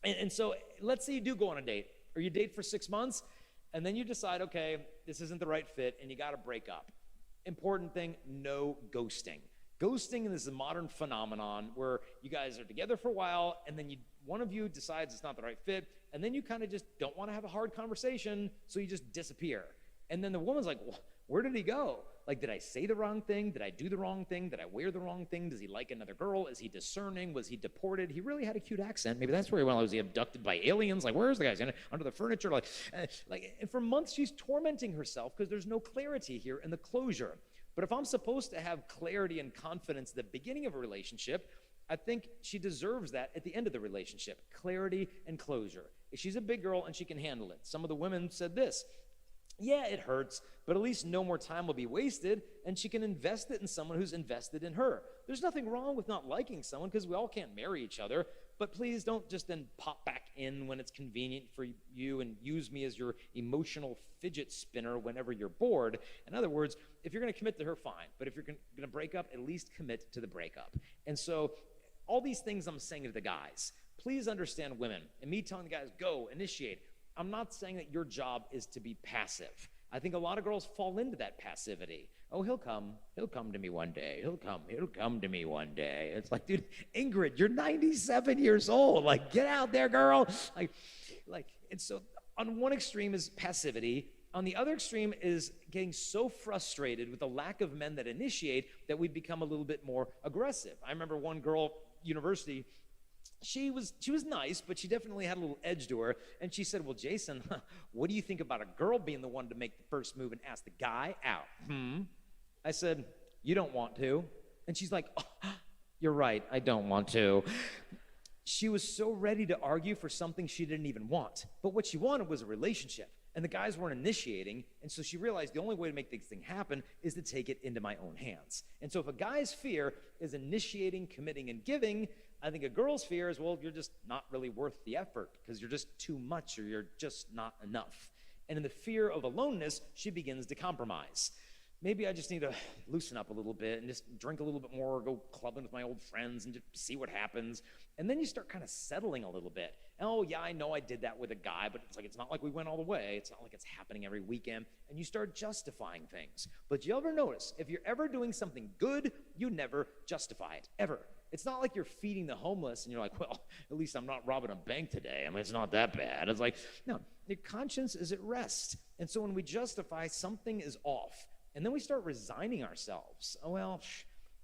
and so let's say you do go on a date, or you date for 6 months, and then you decide, okay, this isn't the right fit, and you got to break up. Important thing, no ghosting. Ghosting is a modern phenomenon where you guys are together for a while, and then one of you decides it's not the right fit, and then you kind of just don't want to have a hard conversation, so you just disappear. And then the woman's like, well, where did he go? Like, did I say the wrong thing? Did I do the wrong thing? Did I wear the wrong thing? Does he like another girl? Is he discerning? Was he deported? He really had a cute accent. Maybe that's where he went. Was he abducted by aliens? Like, where's the guy? Under the furniture? And for months, she's tormenting herself because there's no clarity here in the closure. But if I'm supposed to have clarity and confidence at the beginning of a relationship, I think she deserves that at the end of the relationship. Clarity and closure. If she's a big girl and she can handle it. Some of the women said this. Yeah, it hurts, but at least no more time will be wasted, and she can invest it in someone who's invested in her. There's nothing wrong with not liking someone because we all can't marry each other, but please don't just then pop back in when it's convenient for you and use me as your emotional fidget spinner whenever you're bored. In other words, if you're going to commit to her, fine, but if you're going to break up, at least commit to the breakup. And so all these things I'm saying to the guys, please understand women, and me telling the guys, go, initiate. I'm not saying that your job is to be passive. I think a lot of girls fall into that passivity. Oh, he'll come to me one day. He'll come to me one day. It's like, dude, Ingrid, you're 97 years old. Like, get out there, girl. And so on one extreme is passivity. On the other extreme is getting so frustrated with the lack of men that initiate that we become a little bit more aggressive. I remember one girl, university, she was nice, but she definitely had a little edge to her. And she said, well, Jason, what do you think about a girl being the one to make the first move and ask the guy out? I said, you don't want to. And she's like, oh, you're right, I don't want to. She was so ready to argue for something she didn't even want. But what she wanted was a relationship. And the guys weren't initiating, and so she realized the only way to make this thing happen is to take it into my own hands. And so if a guy's fear is initiating, committing, and giving, I think a girl's fear is, well, you're just not really worth the effort because you're just too much or you're just not enough. And in the fear of aloneness, she begins to compromise. Maybe I just need to loosen up a little bit and just drink a little bit more, or go clubbing with my old friends and just see what happens. And then you start kind of settling a little bit. Oh, yeah, I know I did that with a guy, but it's not like we went all the way. It's not like it's happening every weekend. And you start justifying things. But you ever notice, if you're ever doing something good, you never justify it, ever. It's not like you're feeding the homeless and you're like, well, at least I'm not robbing a bank today. I mean, it's not that bad. It's like, no, your conscience is at rest. And so when we justify, something is off. And then we start resigning ourselves. Oh, well,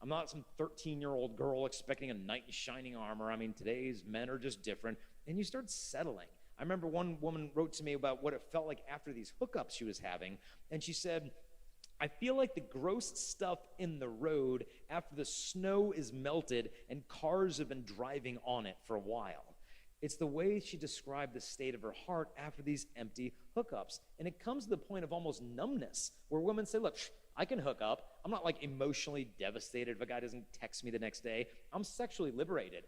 I'm not some 13-year-old girl expecting a knight in shining armor. I mean, today's men are just different. And you start settling. I remember one woman wrote to me about what it felt like after these hookups she was having. And she said, I feel like the gross stuff in the road after the snow is melted and cars have been driving on it for a while. It's the way she described the state of her heart after these empty hookups. And it comes to the point of almost numbness, where women say, look, I can hook up. I'm not like emotionally devastated if a guy doesn't text me the next day. I'm sexually liberated.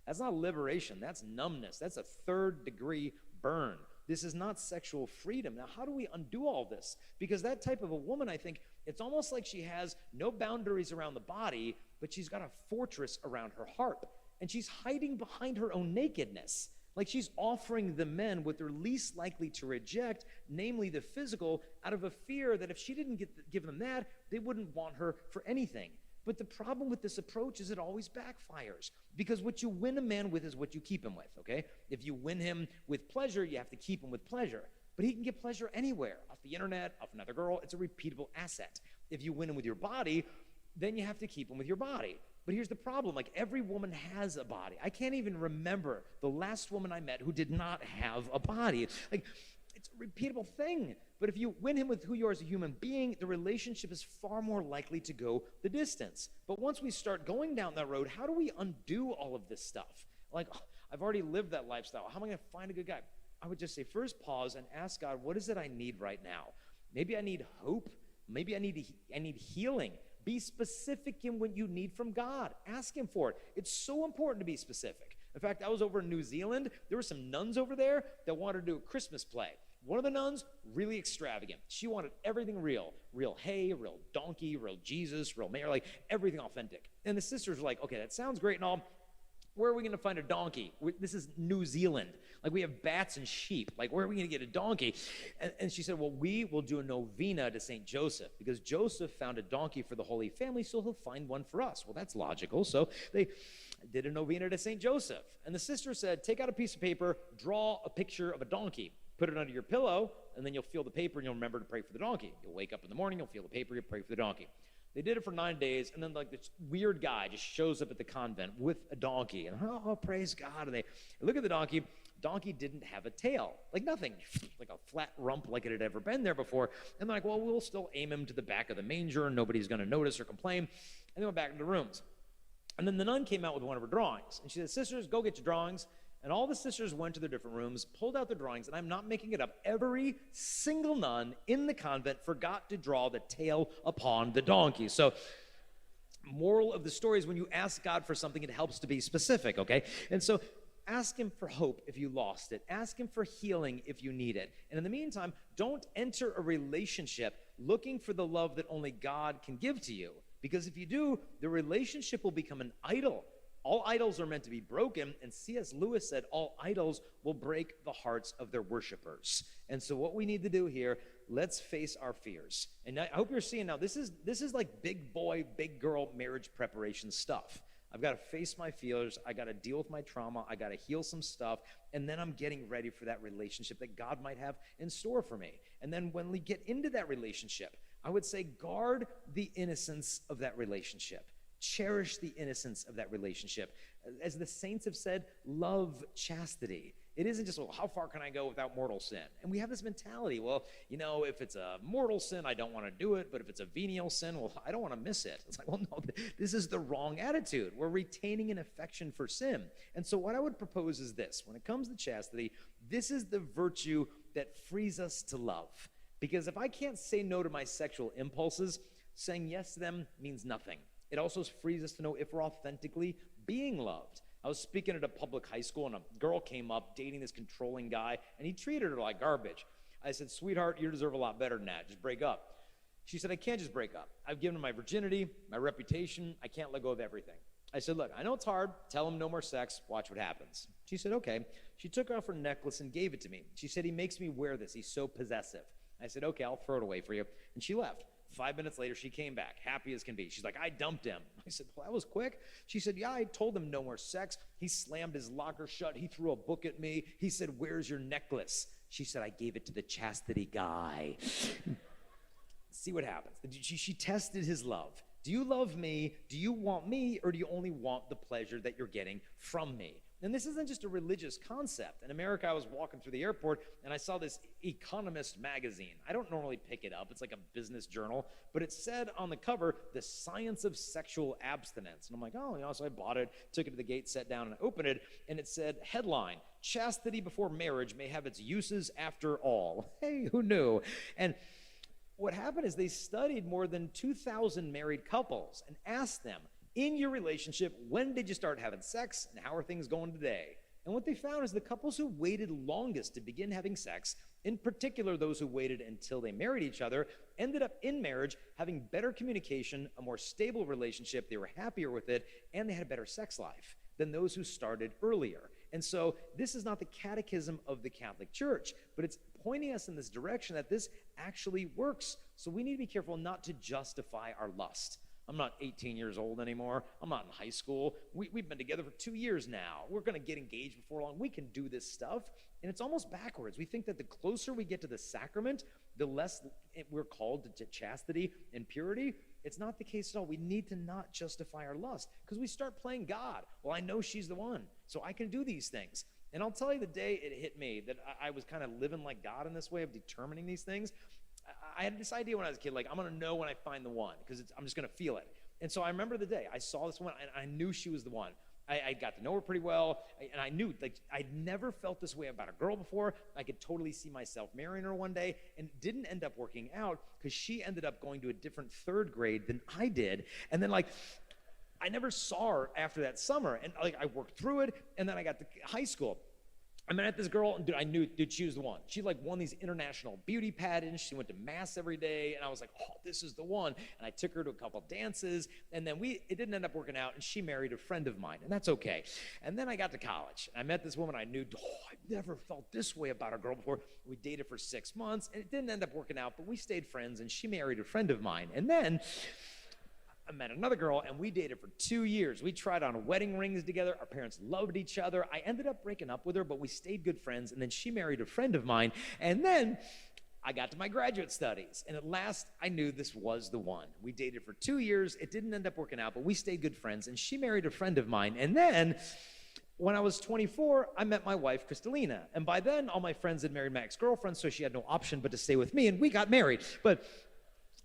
That's not liberation. That's numbness. That's a third-degree burn. This is not sexual freedom. Now, how do we undo all this? Because that type of a woman, I think, it's almost like she has no boundaries around the body, but she's got a fortress around her heart. And she's hiding behind her own nakedness. Like she's offering the men what they're least likely to reject, namely the physical, out of a fear that if she didn't give them that, they wouldn't want her for anything. But the problem with this approach is it always backfires. Because what you win a man with is what you keep him with, okay? If you win him with pleasure, you have to keep him with pleasure. But he can get pleasure anywhere, off the internet, off another girl. It's a repeatable asset. If you win him with your body, then you have to keep him with your body. But here's the problem, like every woman has a body. I can't even remember the last woman I met who did not have a body. Like, it's a repeatable thing. But if you win him with who you are as a human being, the relationship is far more likely to go the distance. But once we start going down that road, how do we undo all of this stuff? Like, oh, I've already lived that lifestyle. How am I going to find a good guy? I would just say, first pause and ask God, what is it I need right now? Maybe I need hope. Maybe I need healing. Be specific in what you need from God. Ask him for it. It's so important to be specific. In fact, I was over in New Zealand. There were some nuns over there that wanted to do a Christmas play. One of the nuns, really extravagant. She wanted everything real. Real hay, real donkey, real Jesus, real mayor, like everything authentic. And the sisters were like, okay, that sounds great and all. Where are we going to find a donkey? This is New Zealand. Like, we have bats and sheep. Like, where are we going to get a donkey? And she said, well, we will do a novena to St. Joseph because Joseph found a donkey for the Holy Family, so he'll find one for us. Well, that's logical. So they did a novena to St. Joseph. And the sister said, take out a piece of paper, draw a picture of a donkey, put it under your pillow, and then you'll feel the paper and you'll remember to pray for the donkey. You'll wake up in the morning, you'll feel the paper, you'll pray for the donkey. They did it for 9 days, and then like this weird guy just shows up at the convent with a donkey, and oh, praise God. And they look at the donkey. Donkey didn't have a tail, like nothing, like a flat rump like it had ever been there before. And they're like, well, we'll still aim him to the back of the manger, and nobody's going to notice or complain. And they went back into the rooms. And then the nun came out with one of her drawings, and she said, sisters, go get your drawings. And all the sisters went to their different rooms, pulled out their drawings, and I'm not making it up. Every single nun in the convent forgot to draw the tail upon the donkey. So, moral of the story is when you ask God for something, it helps to be specific, okay? And so, ask him for hope if you lost it. Ask him for healing if you need it. And in the meantime, don't enter a relationship looking for the love that only God can give to you. Because if you do, the relationship will become an idol. All idols are meant to be broken, and C.S. Lewis said all idols will break the hearts of their worshipers. And so what we need to do here, let's face our fears. And I hope you're seeing now, this is like big boy, big girl marriage preparation stuff. I've got to face my fears. I got to deal with my trauma. I got to heal some stuff. And then I'm getting ready for that relationship that God might have in store for me. And then when we get into that relationship, I would say guard the innocence of that relationship. Cherish the innocence of that relationship. As the saints have said, love chastity. It isn't just, well, how far can I go without mortal sin? And we have this mentality, well, you know, if it's a mortal sin, I don't want to do it. But if it's a venial sin, well, I don't want to miss it. It's like, well, no, this is the wrong attitude. We're retaining an affection for sin. And so what I would propose is this. When it comes to chastity, this is the virtue that frees us to love. Because if I can't say no to my sexual impulses, saying yes to them means nothing. It also frees us to know if we're authentically being loved. I was speaking at a public high school, and a girl came up dating this controlling guy, and he treated her like garbage. I said, sweetheart, you deserve a lot better than that. Just break up. She said, I can't just break up. I've given him my virginity, my reputation. I can't let go of everything. I said, look, I know it's hard. Tell him no more sex. Watch what happens. She said, okay. She took off her necklace and gave it to me. She said, he makes me wear this. He's so possessive. I said, okay, I'll throw it away for you. And she left. 5 minutes later, she came back, happy as can be. She's like, I dumped him. I said, well, that was quick. She said, yeah, I told him no more sex. He slammed his locker shut. He threw a book at me. He said, where's your necklace? She said, I gave it to the chastity guy. See what happens. She tested his love. Do you love me? Do you want me? Or do you only want the pleasure that you're getting from me? And this isn't just a religious concept. In America, I was walking through the airport, and I saw this Economist magazine. I don't normally pick it up. It's like a business journal. But it said on the cover, The Science of Sexual Abstinence. And I'm like, oh, you know, so I bought it, took it to the gate, sat down, and opened it. And it said, headline, Chastity before marriage may have its uses after all. Hey, who knew? And what happened is they studied more than 2,000 married couples and asked them, in your relationship, when did you start having sex, and how are things going today? And what they found is the couples who waited longest to begin having sex, in particular those who waited until they married each other, ended up in marriage having better communication, a more stable relationship, they were happier with it, and they had a better sex life than those who started earlier. And so this is not the catechism of the Catholic Church, but it's pointing us in this direction that this actually works. So we need to be careful not to justify our lust. I'm not 18 years old anymore. I'm not in high school. We've been together for 2 years now. We're going to get engaged before long. We can do this stuff. And it's almost backwards. We think that the closer we get to the sacrament, the less we're called to chastity and purity. It's not the case at all. We need to not justify our lust because we start playing God. Well, I know she's the one, so I can do these things. And I'll tell you the day it hit me that I was kind of living like God in this way of determining these things. I had this idea when I was a kid, like, I'm going to know when I find the one because I'm just going to feel it. And so I remember the day I saw this one, and I knew she was the one. I got to know her pretty well, and I knew, like, I'd never felt this way about a girl before. I could totally see myself marrying her one day, and it didn't end up working out because she ended up going to a different third grade than I did. And then, like, I never saw her after that summer, and, like, I worked through it, and then I got to high school. I met this girl, and dude, I knew, dude, she was the one. She like won these international beauty pageants. She went to mass every day, and I was like, oh, this is the one. And I took her to a couple dances, and then it didn't end up working out, and she married a friend of mine, and that's okay. And then I got to college, and I met this woman I knew, I've never felt this way about a girl before. We dated for 6 months, and it didn't end up working out, but we stayed friends, and she married a friend of mine. And then I met another girl, and we dated for 2 years. We tried on wedding rings together. Our parents loved each other. I ended up breaking up with her, but we stayed good friends, and then she married a friend of mine. And then I got to my graduate studies, and at last I knew this was the one. We dated for 2 years. It didn't end up working out, but we stayed good friends, and she married a friend of mine. And then when I was 24, I met my wife, Kristalina. And by then, all my friends had married my ex-girlfriend, so she had no option but to stay with me, and we got married. But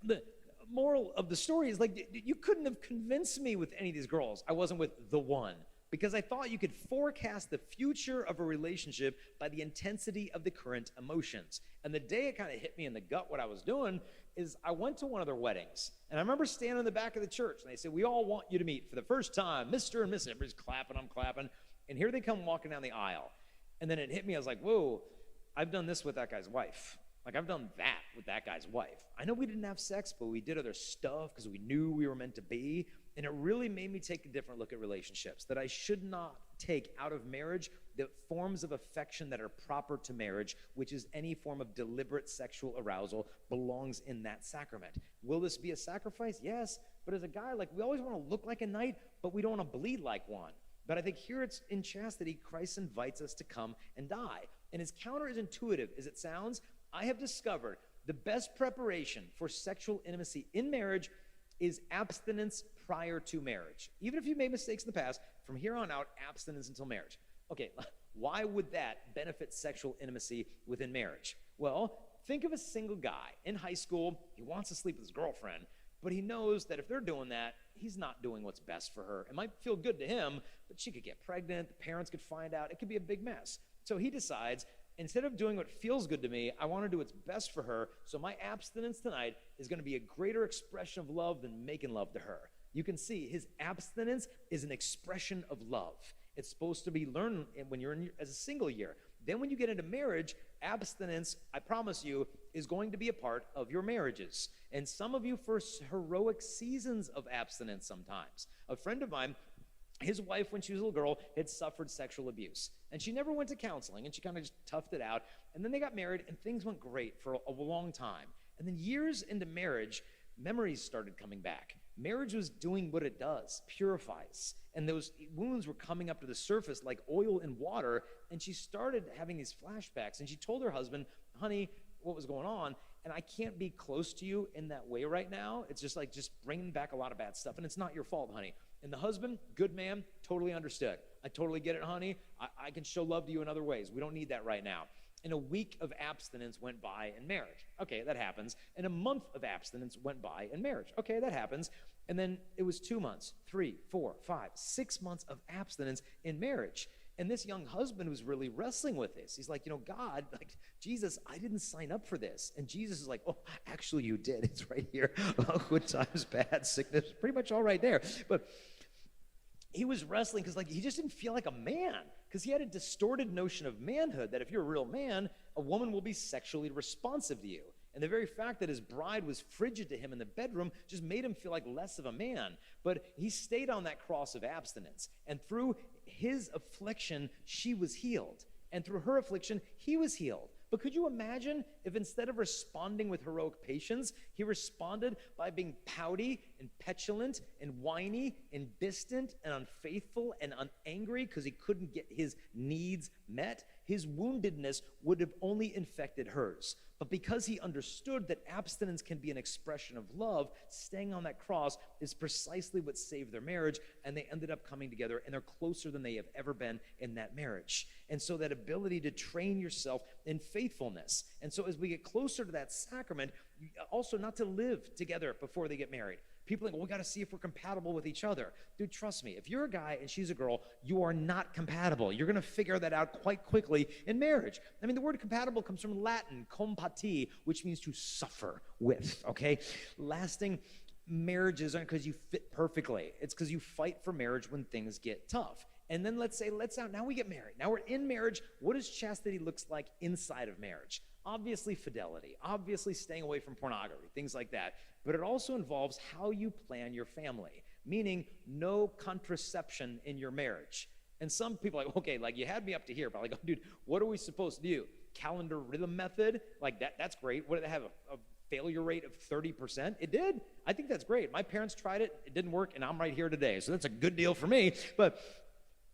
the moral of the story is, like, you couldn't have convinced me with any of these girls I wasn't with the one, because I thought you could forecast the future of a relationship by the intensity of the current emotions. And the day it kind of hit me in the gut what I was doing is I went to one of their weddings. And I remember standing in the back of the church, and they said, "We all want you to meet for the first time, Mr. and Mrs." Everybody's clapping, I'm clapping. And here they come walking down the aisle. And then it hit me, I was like, whoa, I've done this with that guy's wife. Like, I've done that with that guy's wife. I know we didn't have sex, but we did other stuff because we knew we were meant to be. And it really made me take a different look at relationships, that I should not take out of marriage the forms of affection that are proper to marriage, which is any form of deliberate sexual arousal belongs in that sacrament. Will this be a sacrifice? Yes. But as a guy, like, we always want to look like a knight, but we don't want to bleed like one. But I think here it's in chastity, Christ invites us to come and die. And as counterintuitive as it sounds, I have discovered the best preparation for sexual intimacy in marriage is abstinence prior to marriage. Even if you made mistakes in the past, from here on out, abstinence until marriage. Okay, why would that benefit sexual intimacy within marriage? Well, think of a single guy in high school. He wants to sleep with his girlfriend, but he knows that if they're doing that, he's not doing what's best for her. It might feel good to him, but she could get pregnant, the parents could find out, it could be a big mess. So he decides, instead of doing what feels good to me, I want to do what's best for her, so my abstinence tonight is going to be a greater expression of love than making love to her. You can see his abstinence is an expression of love. It's supposed to be learned when you're in as a single year. Then when you get into marriage, abstinence, I promise you, is going to be a part of your marriages. And some of you for heroic seasons of abstinence sometimes. A friend of mine, his wife, when she was a little girl, had suffered sexual abuse. And she never went to counseling, and she kind of just toughed it out. And then they got married, and things went great for a long time. And then years into marriage, memories started coming back. Marriage was doing what it does, purifies. And those wounds were coming up to the surface like oil in water. And she started having these flashbacks. And she told her husband, "Honey, what was going on? And I can't be close to you in that way right now. It's just like just bringing back a lot of bad stuff. And it's not your fault, honey." And the husband, good man, totally understood. "I totally get it, honey. I can show love to you in other ways. We don't need that right now." And a week of abstinence went by in marriage. Okay, that happens. And a month of abstinence went by in marriage. Okay, that happens. And then it was 2 months, 3, 4, 5, 6 months of abstinence in marriage. And this young husband was really wrestling with this. He's like, God, like, Jesus, I didn't sign up for this. And Jesus is like, "Oh, actually you did. It's right here. Good times, bad, sickness, pretty much all right there." But he was wrestling because, like, he just didn't feel like a man, because he had a distorted notion of manhood that if you're a real man, a woman will be sexually responsive to you. And the very fact that his bride was frigid to him in the bedroom just made him feel like less of a man. But he stayed on that cross of abstinence. And through his affliction, she was healed. And through her affliction, he was healed. But could you imagine if instead of responding with heroic patience, he responded by being pouty and petulant and whiny and distant and unfaithful and angry because he couldn't get his needs met? His woundedness would have only infected hers. But because he understood that abstinence can be an expression of love, staying on that cross is precisely what saved their marriage, and they ended up coming together, and they're closer than they have ever been in that marriage. And so that ability to train yourself in faithfulness. And so as we get closer to that sacrament, also not to live together before they get married. People think, "Well, we got to see if we're compatible with each other." Dude, trust me, if you're a guy and she's a girl, you are not compatible. You're going to figure that out quite quickly in marriage. I mean, the word compatible comes from Latin, compati, which means to suffer with, okay? Lasting marriages aren't because you fit perfectly. It's because you fight for marriage when things get tough. And then now we get married. Now we're in marriage. What does chastity look like inside of marriage? Obviously fidelity, obviously staying away from pornography, things like that. But it also involves how you plan your family, meaning no contraception in your marriage. And some people are like, "Okay, like, you had me up to here," but like, "Oh, dude, what are we supposed to do? Calendar rhythm method? Like, that's great. What did they have, a failure rate of 30%? It did. I think that's great. My parents tried it. It didn't work, and I'm right here today. So that's a good deal for me. But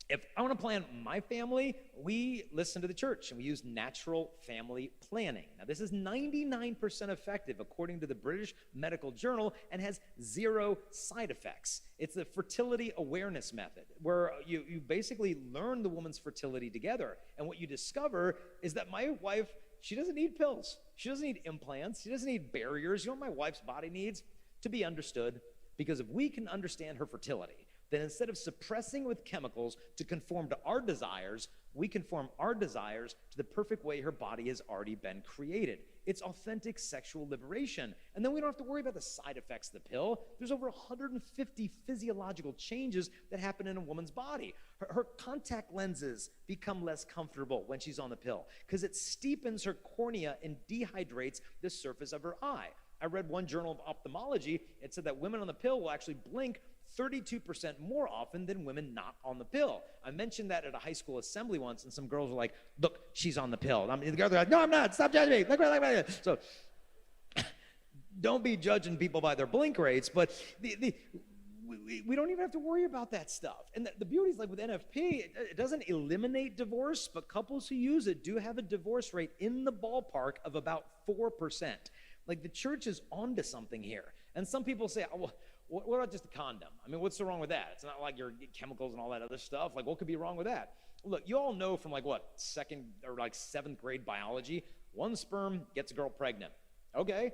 if I want to plan my family, we listen to the church and we use natural family planning. Now, this is 99% effective according to the British Medical Journal and has 0 side effects. It's the fertility awareness method, where you basically learn the woman's fertility together. And what you discover is that my wife, she doesn't need pills. She doesn't need implants. She doesn't need barriers. You know what my wife's body needs? To be understood. Because if we can understand her fertility, then instead of suppressing with chemicals to conform to our desires, we conform our desires to the perfect way her body has already been created. It's authentic sexual liberation. And then we don't have to worry about the side effects of the pill. There's over 150 physiological changes that happen in a woman's body. Her contact lenses become less comfortable when she's on the pill because it steepens her cornea and dehydrates the surface of her eye. I read one journal of ophthalmology. It said that women on the pill will actually blink 32% more often than women not on the pill. I mentioned that at a high school assembly once, and some girls were like, look, she's on the pill. The girls are like, no, I'm not. Stop judging me. Look. So don't be judging people by their blink rates, but we don't even have to worry about that stuff. And the beauty is, like with NFP, it doesn't eliminate divorce, but couples who use it do have a divorce rate in the ballpark of about 4%. Like, the church is onto something here. And some people say, oh, well, what about just a condom? I mean, what's so wrong with that? It's not like your chemicals and all that other stuff. Like, what could be wrong with that? Look, you all know from second or seventh grade biology, one sperm gets a girl pregnant. Okay,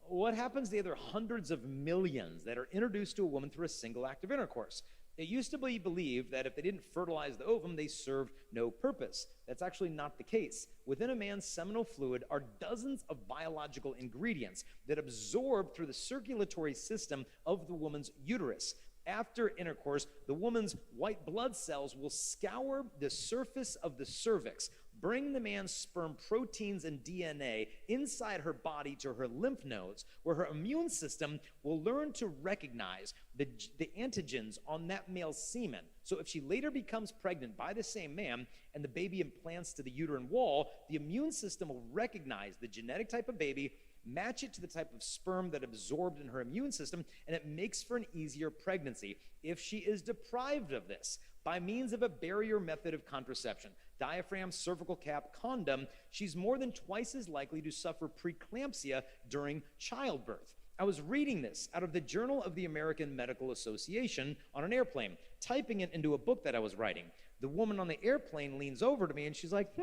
what happens to the other hundreds of millions that are introduced to a woman through a single act of intercourse? It used to be believed that if they didn't fertilize the ovum, they served no purpose. That's actually not the case. Within a man's seminal fluid are dozens of biological ingredients that absorb through the circulatory system of the woman's uterus. After intercourse, the woman's white blood cells will scour the surface of the cervix, bring the man's sperm proteins and DNA inside her body to her lymph nodes, where her immune system will learn to recognize the antigens on that male's semen. So if she later becomes pregnant by the same man and the baby implants to the uterine wall, the immune system will recognize the genetic type of baby, match it to the type of sperm that absorbed in her immune system, and it makes for an easier pregnancy. If she is deprived of this by means of a barrier method of contraception, diaphragm, cervical cap, condom, she's more than twice as likely to suffer preeclampsia during childbirth. I was reading this out of the Journal of the American Medical Association on an airplane, typing it into a book that I was writing. The woman on the airplane leans over to me and she's like,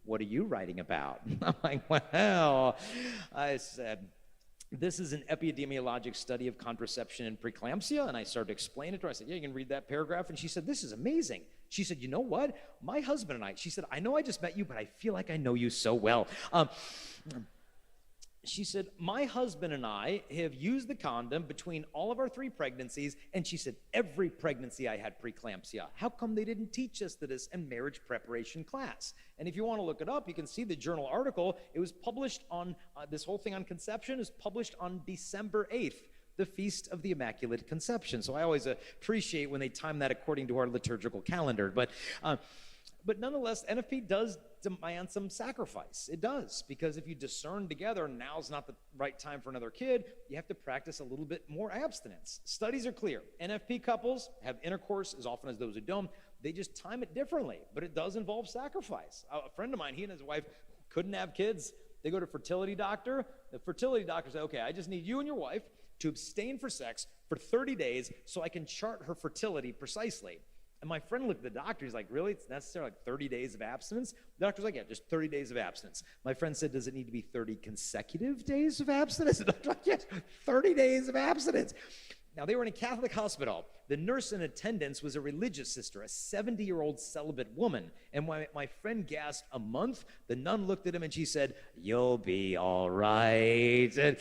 what are you writing about? I'm like, well, I said, this is an epidemiologic study of contraception and preeclampsia. And I started to explain it to her. I said, yeah, you can read that paragraph. And she said, this is amazing. She said, you know what? My husband and I, she said, I know I just met you, but I feel like I know you so well. She said, my husband and I have used the condom between all of our 3 pregnancies, and she said, every pregnancy I had preeclampsia. How come they didn't teach us this in marriage preparation class? And if you want to look it up, you can see the journal article. It was published on, this whole thing on conception is published on December 8th, the Feast of the Immaculate Conception. So I always appreciate when they time that according to our liturgical calendar. But nonetheless, NFP does demand some sacrifice. It does, because if you discern together, now's not the right time for another kid, you have to practice a little bit more abstinence. Studies are clear. NFP couples have intercourse as often as those who don't. They just time it differently, but it does involve sacrifice. A friend of mine, he and his wife couldn't have kids. They go to a fertility doctor. The fertility doctor said, okay, I just need you and your wife to abstain for sex for 30 days so I can chart her fertility precisely. And my friend looked at the doctor. He's like, really? It's necessary, like 30 days of abstinence? The doctor's like, yeah, just 30 days of abstinence. My friend said, does it need to be 30 consecutive days of abstinence? The doctor's like, yes, 30 days of abstinence. Now, they were in a Catholic hospital. The nurse in attendance was a religious sister, a 70-year-old celibate woman. And when my friend gasped a month, the nun looked at him and she said, you'll be all right. And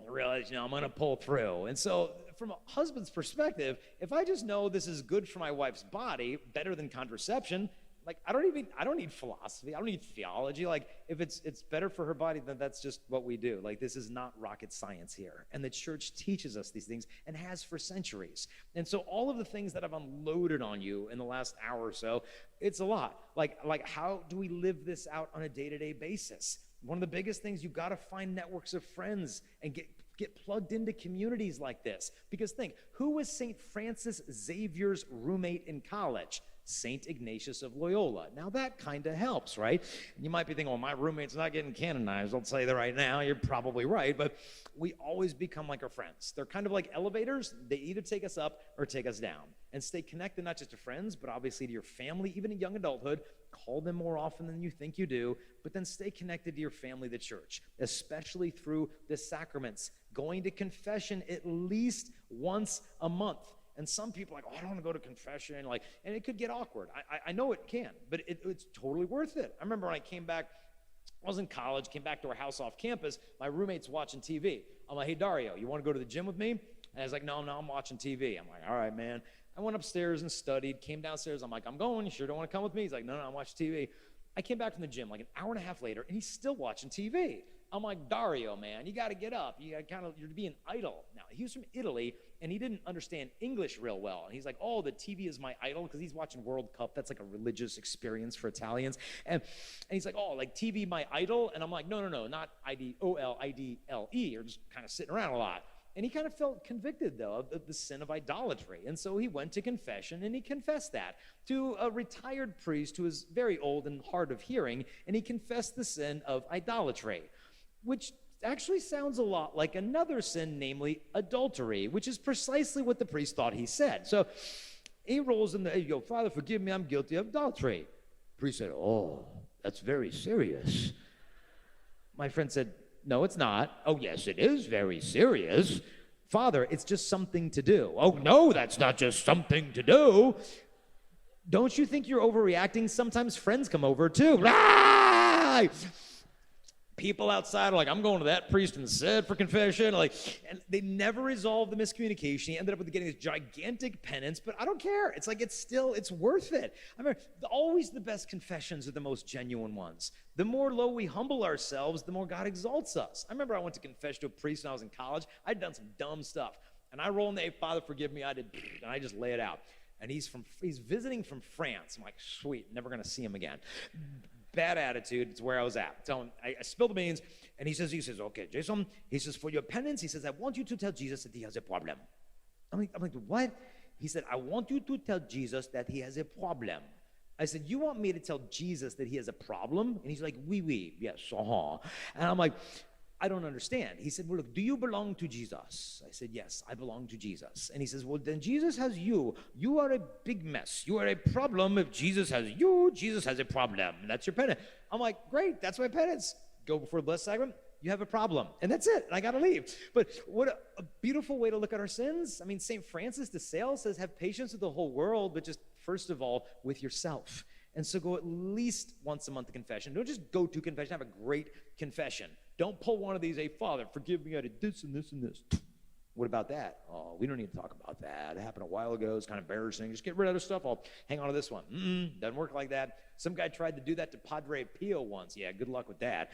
I realized, I'm going to pull through. And so from a husband's perspective, if I just know this is good for my wife's body, better than contraception, like I don't need philosophy. I don't need theology. Like if it's better for her body, then that's just what we do. Like this is not rocket science here. And the church teaches us these things and has for centuries. And so all of the things that I've unloaded on you in the last hour or so, it's a lot. Like how do we live this out on a day-to-day basis? One of the biggest things, you've got to find networks of friends and get plugged into communities like this. Because think, who was St. Francis Xavier's roommate in college? St. Ignatius of Loyola. Now that kind of helps, right? You might be thinking, well, my roommate's not getting canonized. I'll tell you that right now. You're probably right, but we always become like our friends. They're kind of like elevators. They either take us up or take us down. And stay connected not just to friends, but obviously to your family, even in young adulthood. Call them more often than you think you do, but then stay connected to your family, the church, especially through the sacraments. Going to confession at least once a month. And some people are like, oh, I don't want to go to confession. And it could get awkward. I know it can, but it's totally worth it. I remember when I came back, I was in college, came back to our house off campus. My roommate's watching TV. I'm like, hey, Dario, you want to go to the gym with me? And I was like, no, I'm watching TV. I'm like, all right, man. I went upstairs and studied, came downstairs. I'm like, I'm going. You sure don't want to come with me? He's like, no, I'm watching TV. I came back from the gym like an hour and a half later, and he's still watching TV. I'm like, Dario, man, you got to get up. You're being idle. Now, he was from Italy, and he didn't understand English real well. And he's like, oh, the TV is my idol, because he's watching World Cup. That's like a religious experience for Italians. And he's like, oh, like TV, my idol? And I'm like, no, not IDOLIDLE. You're just kind of sitting around a lot. And he kind of felt convicted, though, of the sin of idolatry. And so he went to confession, and he confessed that to a retired priest who was very old and hard of hearing, and he confessed the sin of idolatry, which actually sounds a lot like another sin, namely adultery, which is precisely what the priest thought he said. So he rolls in the, yo, Father, forgive me, I'm guilty of adultery. The priest said, oh, that's very serious. My friend said, no, it's not. Oh, yes, it is very serious. Father, it's just something to do. Oh, no, that's not just something to do. Don't you think you're overreacting? Sometimes friends come over too. Ah! People outside are like, I'm going to that priest instead for confession. And they never resolved the miscommunication. He ended up with getting this gigantic penance, but I don't care. It's like, it's worth it. I mean, always the best confessions are the most genuine ones. The more low we humble ourselves, the more God exalts us. I remember I went to confess to a priest when I was in college. I'd done some dumb stuff. And I roll in the, hey, Father, forgive me. And I just lay it out. And he's visiting from France. I'm like, sweet, never going to see him again. Bad attitude. It's where I was at. So I spilled the beans, and he says, okay, Jason, he says, for your penance, he says, I want you to tell Jesus that he has a problem. I'm like, what? He said, I want you to tell Jesus that he has a problem. I said, you want me to tell Jesus that he has a problem? And he's like, oui, yes, And I'm like, I don't understand. He said, well, look, do you belong to Jesus? I said, yes, I belong to Jesus. And he says, well, then Jesus has you. You are a big mess. You are a problem. If Jesus has you, Jesus has a problem. And that's your penance. I'm like, great, that's my penance. Go before the Blessed Sacrament, you have a problem. And that's it. I got to leave. But what a beautiful way to look at our sins. I mean, St. Francis de Sales says, have patience with the whole world, but just first of all, with yourself. And so go at least once a month to confession. Don't just go to confession. Have a great confession. Don't pull one of these, hey, Father, forgive me, I did this and this and this. What about that? Oh, we don't need to talk about that. It happened a while ago. It's kind of embarrassing. Just get rid of the stuff. I'll hang on to this one. Doesn't work like that. Some guy tried to do that to Padre Pio once. Yeah, good luck with that.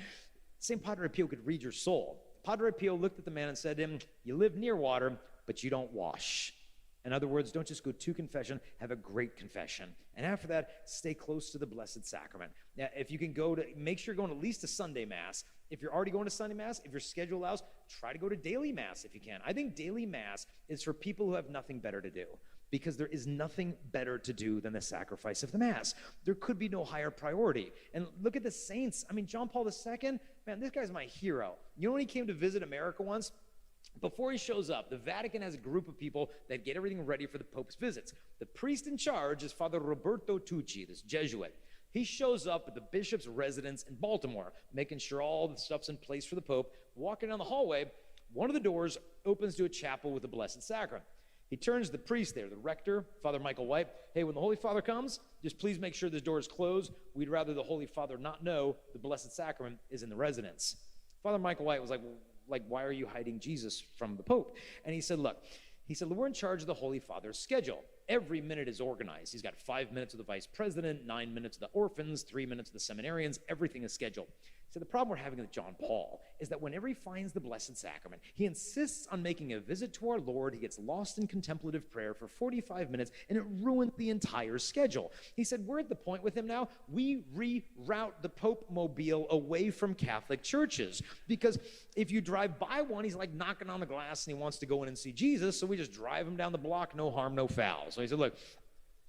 St. Padre Pio could read your soul. Padre Pio looked at the man and said to him, you live near water, but you don't wash. In other words, don't just go to confession, have a great confession. And after that, stay close to the Blessed Sacrament. Now, if you can make sure you're going at least to Sunday Mass. If you're already going to Sunday Mass, if your schedule allows, try to go to daily Mass if you can. I think daily Mass is for people who have nothing better to do, because there is nothing better to do than the sacrifice of the Mass. There could be no higher priority. And look at the saints. I mean, John Paul II, man, this guy's my hero. You know when he came to visit America once? Before he shows up, the Vatican has a group of people that get everything ready for the Pope's visits. The priest in charge is Father Roberto Tucci, this Jesuit. He shows up at the bishop's residence in Baltimore, making sure all the stuff's in place for the Pope. Walking down the hallway, one of the doors opens to a chapel with the Blessed Sacrament. He turns to the priest there, the rector, Father Michael White. Hey, when the Holy Father comes, just please make sure this door is closed. We'd rather the Holy Father not know the Blessed Sacrament is in the residence. Father Michael White was like, why are you hiding Jesus from the Pope? And he said, look, we're in charge of the Holy Father's schedule. Every minute is organized. He's got 5 minutes with the vice president, 9 minutes with the orphans, 3 minutes with the seminarians. Everything is scheduled. So the problem we're having with John Paul is that whenever he finds the Blessed Sacrament, he insists on making a visit to our Lord. He gets lost in contemplative prayer for 45 minutes, and it ruined the entire schedule. He said, we're at the point with him now, we reroute the Pope Mobile away from Catholic churches. Because if you drive by one, he's like knocking on the glass, and he wants to go in and see Jesus, so we just drive him down the block, no harm, no foul. So he said, look,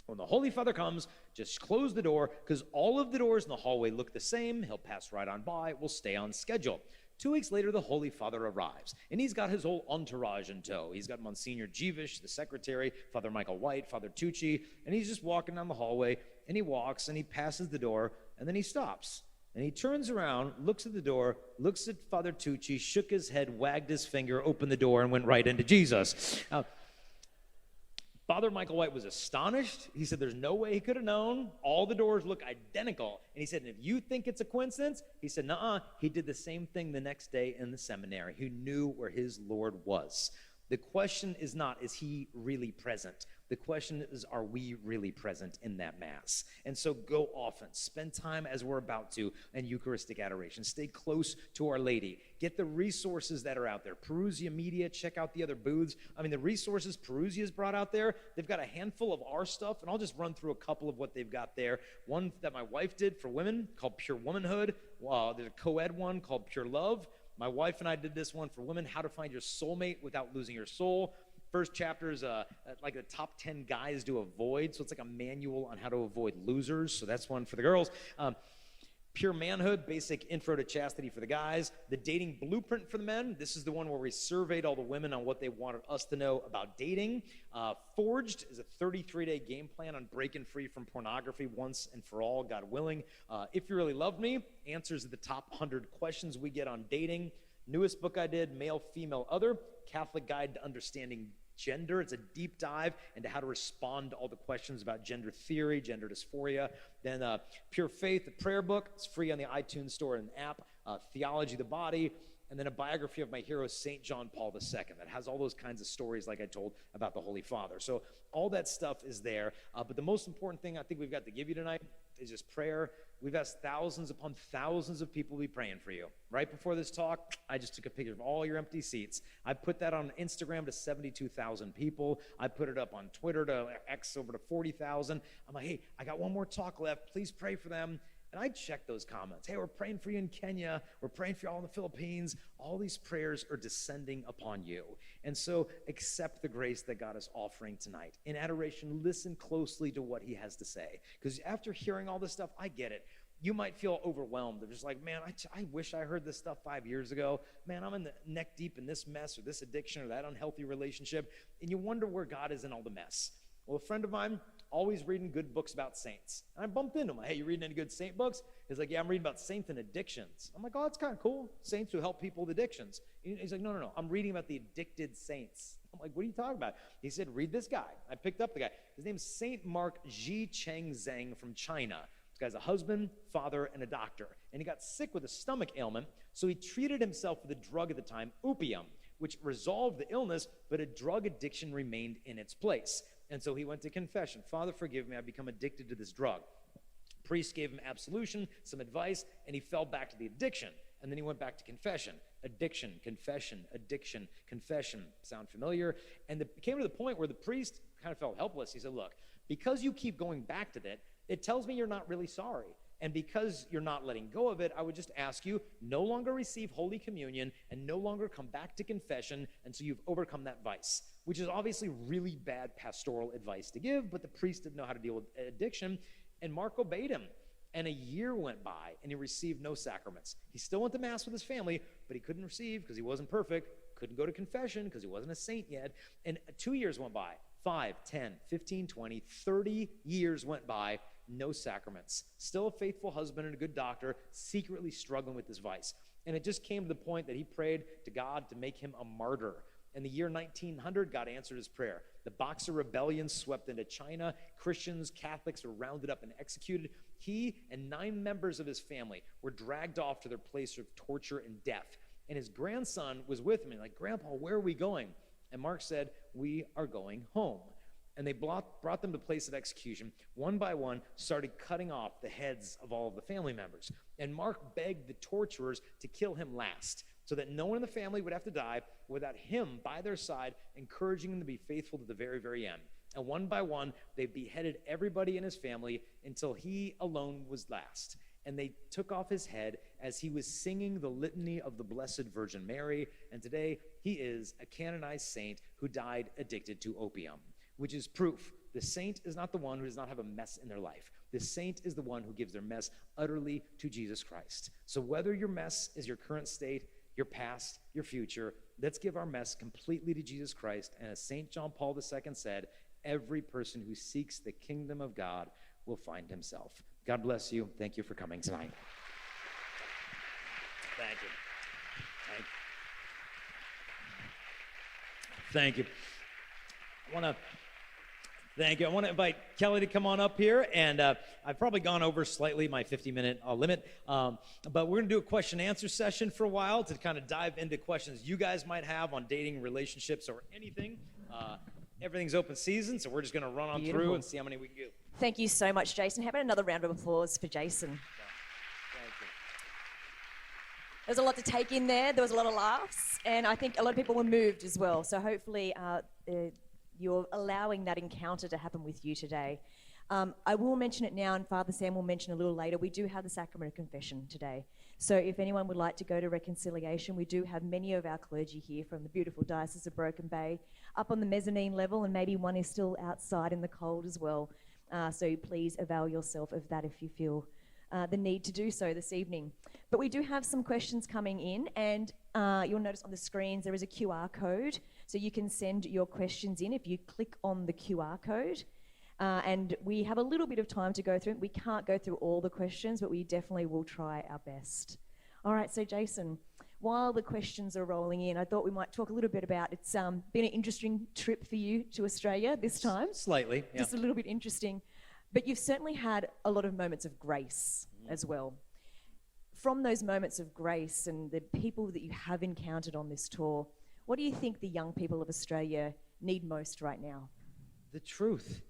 when the Holy Father comes, just close the door, because all of the doors in the hallway look the same. He'll pass right on by. We'll stay on schedule. 2 weeks later, the Holy Father arrives, and he's got his whole entourage in tow. He's got Monsignor Jevish, the secretary, Father Michael White, Father Tucci, and he's just walking down the hallway, and he walks, and he passes the door, and then he stops. And he turns around, looks at the door, looks at Father Tucci, shook his head, wagged his finger, opened the door, and went right into Jesus. Father Michael White was astonished. He said there's no way he could have known. All the doors look identical. And he said, and if you think it's a coincidence, he said, nuh-uh. He did the same thing the next day in the seminary. He knew where his Lord was. The question is not, is he really present? The question is, are we really present in that Mass? And so go often. Spend time as we're about to in Eucharistic adoration. Stay close to Our Lady. Get the resources that are out there. Parousia Media, check out the other booths. I mean, the resources Parousia's brought out there, they've got a handful of our stuff, and I'll just run through a couple of what they've got there. One that my wife did for women called Pure Womanhood. There's a co-ed one called Pure Love. My wife and I did this one for women, How to Find Your Soulmate Without Losing Your Soul. First chapter is like the top 10 guys to avoid. So it's like a manual on how to avoid losers. So that's one for the girls. Pure Manhood, Basic Intro to Chastity for the guys. The Dating Blueprint for the men. This is the one where we surveyed all the women on what they wanted us to know about dating. Forged is a 33-day game plan on breaking free from pornography once and for all, God willing. If You Really Loved Me, answers to the top 100 questions we get on dating. Newest book I did, Male, Female, Other, Catholic Guide to Understanding Gender. It's a deep dive into how to respond to all the questions about gender theory, gender dysphoria. Then Pure Faith, the prayer book. It's free on the iTunes store and app. Theology, the Body. And then a biography of my hero, St. John Paul II, that has all those kinds of stories like I told about the Holy Father. So all that stuff is there. But the most important thing I think we've got to give you tonight is just prayer. We've asked thousands upon thousands of people to be praying for you. Right before this talk, I just took a picture of all your empty seats. I put that on Instagram to 72,000 people. I put it up on Twitter to X over to 40,000. I'm like, hey, I got one more talk left. Please pray for them. And I check those comments. Hey, we're praying for you in Kenya. We're praying for you all in the Philippines. All these prayers are descending upon you. And so accept the grace that God is offering tonight. In adoration, listen closely to what he has to say. Because after hearing all this stuff, I get it. You might feel overwhelmed. They're just like, man, I wish I heard this stuff 5 years ago. Man, I'm in the neck deep in this mess or this addiction or that unhealthy relationship. And you wonder where God is in all the mess. Well, a friend of mine, always reading good books about saints. And I bumped into him. Hey, you reading any good saint books? He's like, yeah, I'm reading about saints and addictions. I'm like, oh, that's kind of cool. Saints who help people with addictions. He's like, no. I'm reading about the addicted saints. I'm like, what are you talking about? He said, read this guy. I picked up the guy. His name's Saint Mark Ji Cheng Zhang from China. This guy's a husband, father, and a doctor. And he got sick with a stomach ailment, so he treated himself with a drug at the time, opium, which resolved the illness, but a drug addiction remained in its place. And so he went to confession. Father, forgive me, I've become addicted to this drug. Priest gave him absolution, some advice, and he fell back to the addiction. And then he went back to confession. Addiction, confession, addiction, confession. Sound familiar? And it came to the point where the priest kind of felt helpless. He said, look, because you keep going back to that, it tells me you're not really sorry. And because you're not letting go of it, I would just ask you, no longer receive Holy Communion and no longer come back to confession until you've overcome that vice, which is obviously really bad pastoral advice to give, but the priest didn't know how to deal with addiction, and Mark obeyed him. And a year went by, and he received no sacraments. He still went to Mass with his family, but he couldn't receive because he wasn't perfect, couldn't go to confession because he wasn't a saint yet, and 2 years went by, 5, 10, 15, 20, 30 years went by, no sacraments. Still a faithful husband and a good doctor, secretly struggling with this vice. And it just came to the point that he prayed to God to make him a martyr. In the year 1900, God answered his prayer. The Boxer Rebellion swept into China. Christians, Catholics were rounded up and executed. He and 9 members of his family were dragged off to their place of torture and death. And his grandson was with him. Like, Grandpa, where are we going? And Mark said, we are going home. And they brought them to the place of execution. One by one, started cutting off the heads of all of the family members. And Mark begged the torturers to kill him last, so that no one in the family would have to die without him by their side, encouraging them to be faithful to the very, very end. And one by one, they beheaded everybody in his family until he alone was last. And they took off his head as he was singing the litany of the Blessed Virgin Mary. And today, he is a canonized saint who died addicted to opium, which is proof the saint is not the one who does not have a mess in their life. The saint is the one who gives their mess utterly to Jesus Christ. So whether your mess is your current state, your past, your future, let's give our mess completely to Jesus Christ. And as St. John Paul II said, every person who seeks the kingdom of God will find himself. God bless you. Thank you for coming tonight. Thank you. Thank you. I want to invite Kelly to come on up here, and I've probably gone over slightly my 50-minute limit, but we're going to do a question-and-answer session for a while to kind of dive into questions you guys might have on dating, relationships, or anything. Everything's open season, so we're just going to run on through and see how many we can do. Thank you so much, Jason. How about another round of applause for Jason? Thank you. There's a lot to take in there. There was a lot of laughs, and I think a lot of people were moved as well. So hopefully you're allowing that encounter to happen with you today. I will mention it now, and Father Sam will mention a little later. We do have the Sacrament of Confession today. So if anyone would like to go to reconciliation, we do have many of our clergy here from the beautiful Diocese of Broken Bay up on the mezzanine level, and maybe one is still outside in the cold as well. So please avail yourself of that if you feel the need to do so this evening. But we do have some questions coming in, and you'll notice on the screens there is a QR code, so you can send your questions in if you click on the QR code. And we have a little bit of time to go through it. We can't go through all the questions, but we definitely will try our best. All right, so Jason, while the questions are rolling in, I thought we might talk a little bit about, it's been an interesting trip for you to Australia this time. Slightly, yeah. Just a little bit interesting. But you've certainly had a lot of moments of grace as well. From those moments of grace and the people that you have encountered on this tour, what do you think the young people of Australia need most right now? The truth.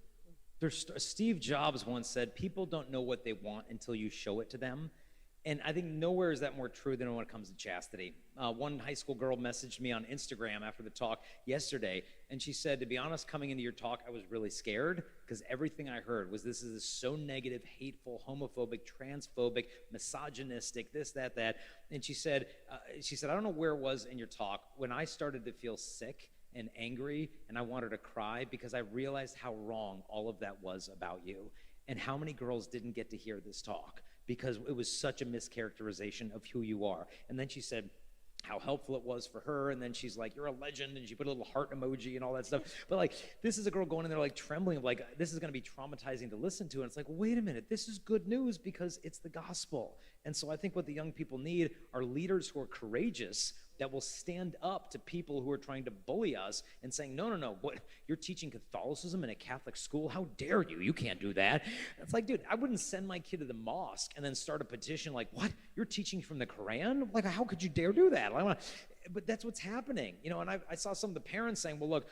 Steve Jobs once said, people don't know what they want until you show it to them. And I think nowhere is that more true than when it comes to chastity. One high school girl messaged me on Instagram after the talk yesterday, and she said, to be honest, coming into your talk, I was really scared because everything I heard was this is so negative, hateful, homophobic, transphobic, misogynistic, this, that. And she said, I don't know where it was in your talk when I started to feel sick and angry, and I wanted to cry because I realized how wrong all of that was about you, and how many girls didn't get to hear this talk because it was such a mischaracterization of who you are. And then she said how helpful it was for her, and then she's like, you're a legend, and she put a little heart emoji and all that stuff. But like, this is a girl going in there like trembling, like this is going to be traumatizing to listen to, and it's like, wait a minute, this is good news because it's the gospel. And so I think what the young people need are leaders who are courageous, that will stand up to people who are trying to bully us and saying, no, what, you're teaching Catholicism in a Catholic school? How dare you? You can't do that. It's like, dude, I wouldn't send my kid to the mosque and then start a petition like, what? You're teaching from the Quran? Like, how could you dare do that? But that's what's happening, you know. And I saw some of the parents saying, well, look,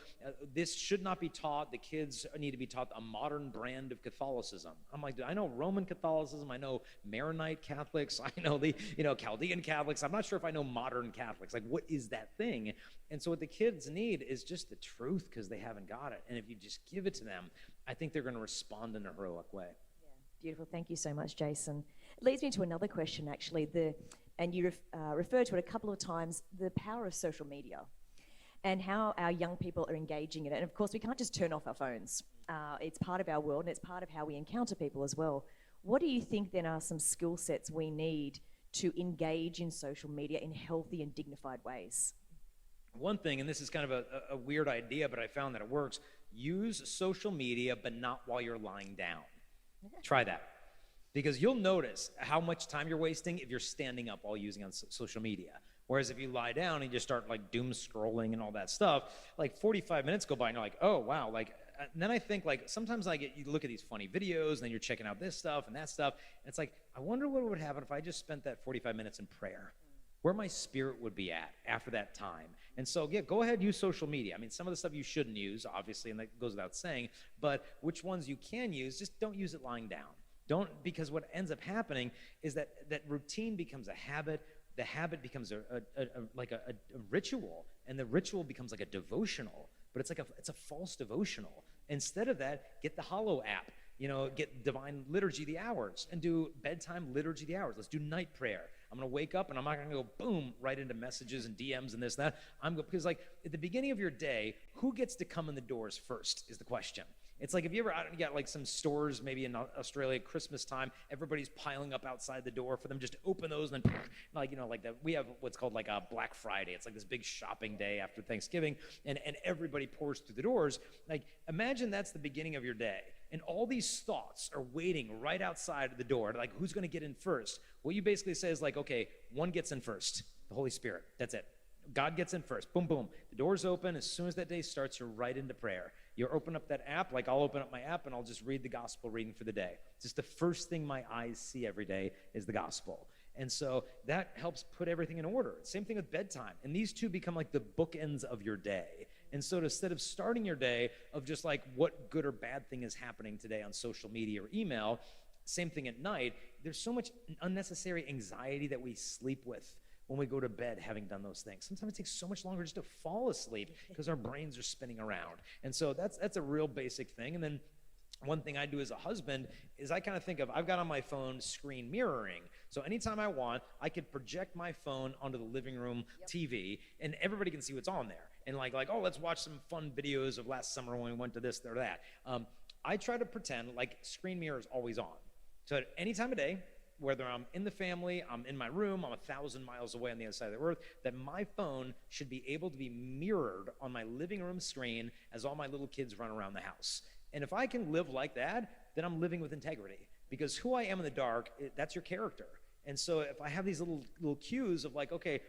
this should not be taught. The kids need to be taught a modern brand of Catholicism. I'm like, dude, I know Roman Catholicism, I know Maronite Catholics, I know the, Chaldean Catholics. I'm not sure if I know modern Catholics. Like, what is that thing? And so what the kids need is just the truth because they haven't got it. And if you just give it to them, I think they're going to respond in a heroic way. Yeah, beautiful. Thank you so much, Jason. It leads me to another question, actually. And you referred to it a couple of times, the power of social media and how our young people are engaging in it. And of course, we can't just turn off our phones. It's part of our world, and it's part of how we encounter people as well. What do you think then are some skill sets we need to engage in social media in healthy and dignified ways? One thing, and this is kind of a weird idea, but I found that it works, use social media, but not while you're lying down. Try that. Because you'll notice how much time you're wasting if you're standing up while using on social media. Whereas if you lie down and you just start like doom scrolling and all that stuff, like 45 minutes go by and you're like, oh, wow. And then I think like sometimes you look at these funny videos and then you're checking out this stuff and that stuff. And it's like, I wonder what would happen if I just spent that 45 minutes in prayer. where my spirit would be at after that time. And so, yeah, go ahead, use social media. I mean, some of the stuff you shouldn't use, obviously, and that goes without saying, but which ones you can use, just don't use it lying down. Don't, because what ends up happening is that routine becomes a habit. The habit becomes a ritual, and the ritual becomes like a devotional, but it's a false devotional. Instead of that, get the Hollow app. Get Divine Liturgy the Hours and do bedtime liturgy the hours. Let's do night prayer. I'm going to wake up and I'm not going to go boom right into messages and DMs and this and that. Because like at the beginning of your day, who gets to come in the doors first is the question. It's like if you got like some stores maybe in Australia at Christmas time, everybody's piling up outside the door for them just to open those and then we have what's called like a Black Friday. It's like this big shopping day after Thanksgiving and everybody pours through the doors. Like imagine that's the beginning of your day and all these thoughts are waiting right outside the door. Like who's going to get in first? What you basically say is like, okay, one gets in first, the Holy Spirit. That's it. God gets in first. Boom, boom. The door's open. As soon as that day starts, you're right into prayer. You open up that app, like I'll open up my app and I'll just read the gospel reading for the day. Just the first thing my eyes see every day is the gospel. And so that helps put everything in order. Same thing with bedtime. And these two become like the bookends of your day. And so instead of starting your day of just like what good or bad thing is happening today on social media or email, same thing at night, there's so much unnecessary anxiety that we sleep with when we go to bed having done those things. Sometimes it takes so much longer just to fall asleep because our brains are spinning around. And so that's a real basic thing. And then one thing I do as a husband is I kind of think of, I've got on my phone screen mirroring. So anytime I want, I could project my phone onto the living room TV and everybody can see what's on there. And like, oh, let's watch some fun videos of last summer when we went to this or that. I try to pretend like screen mirror is always on. So at any time of day, whether I'm in the family, I'm in my room, I'm 1,000 miles away on the other side of the earth, that my phone should be able to be mirrored on my living room screen as all my little kids run around the house. And if I can live like that, then I'm living with integrity. Because who I am in the dark, that's your character. And so if I have these little cues of like, okay,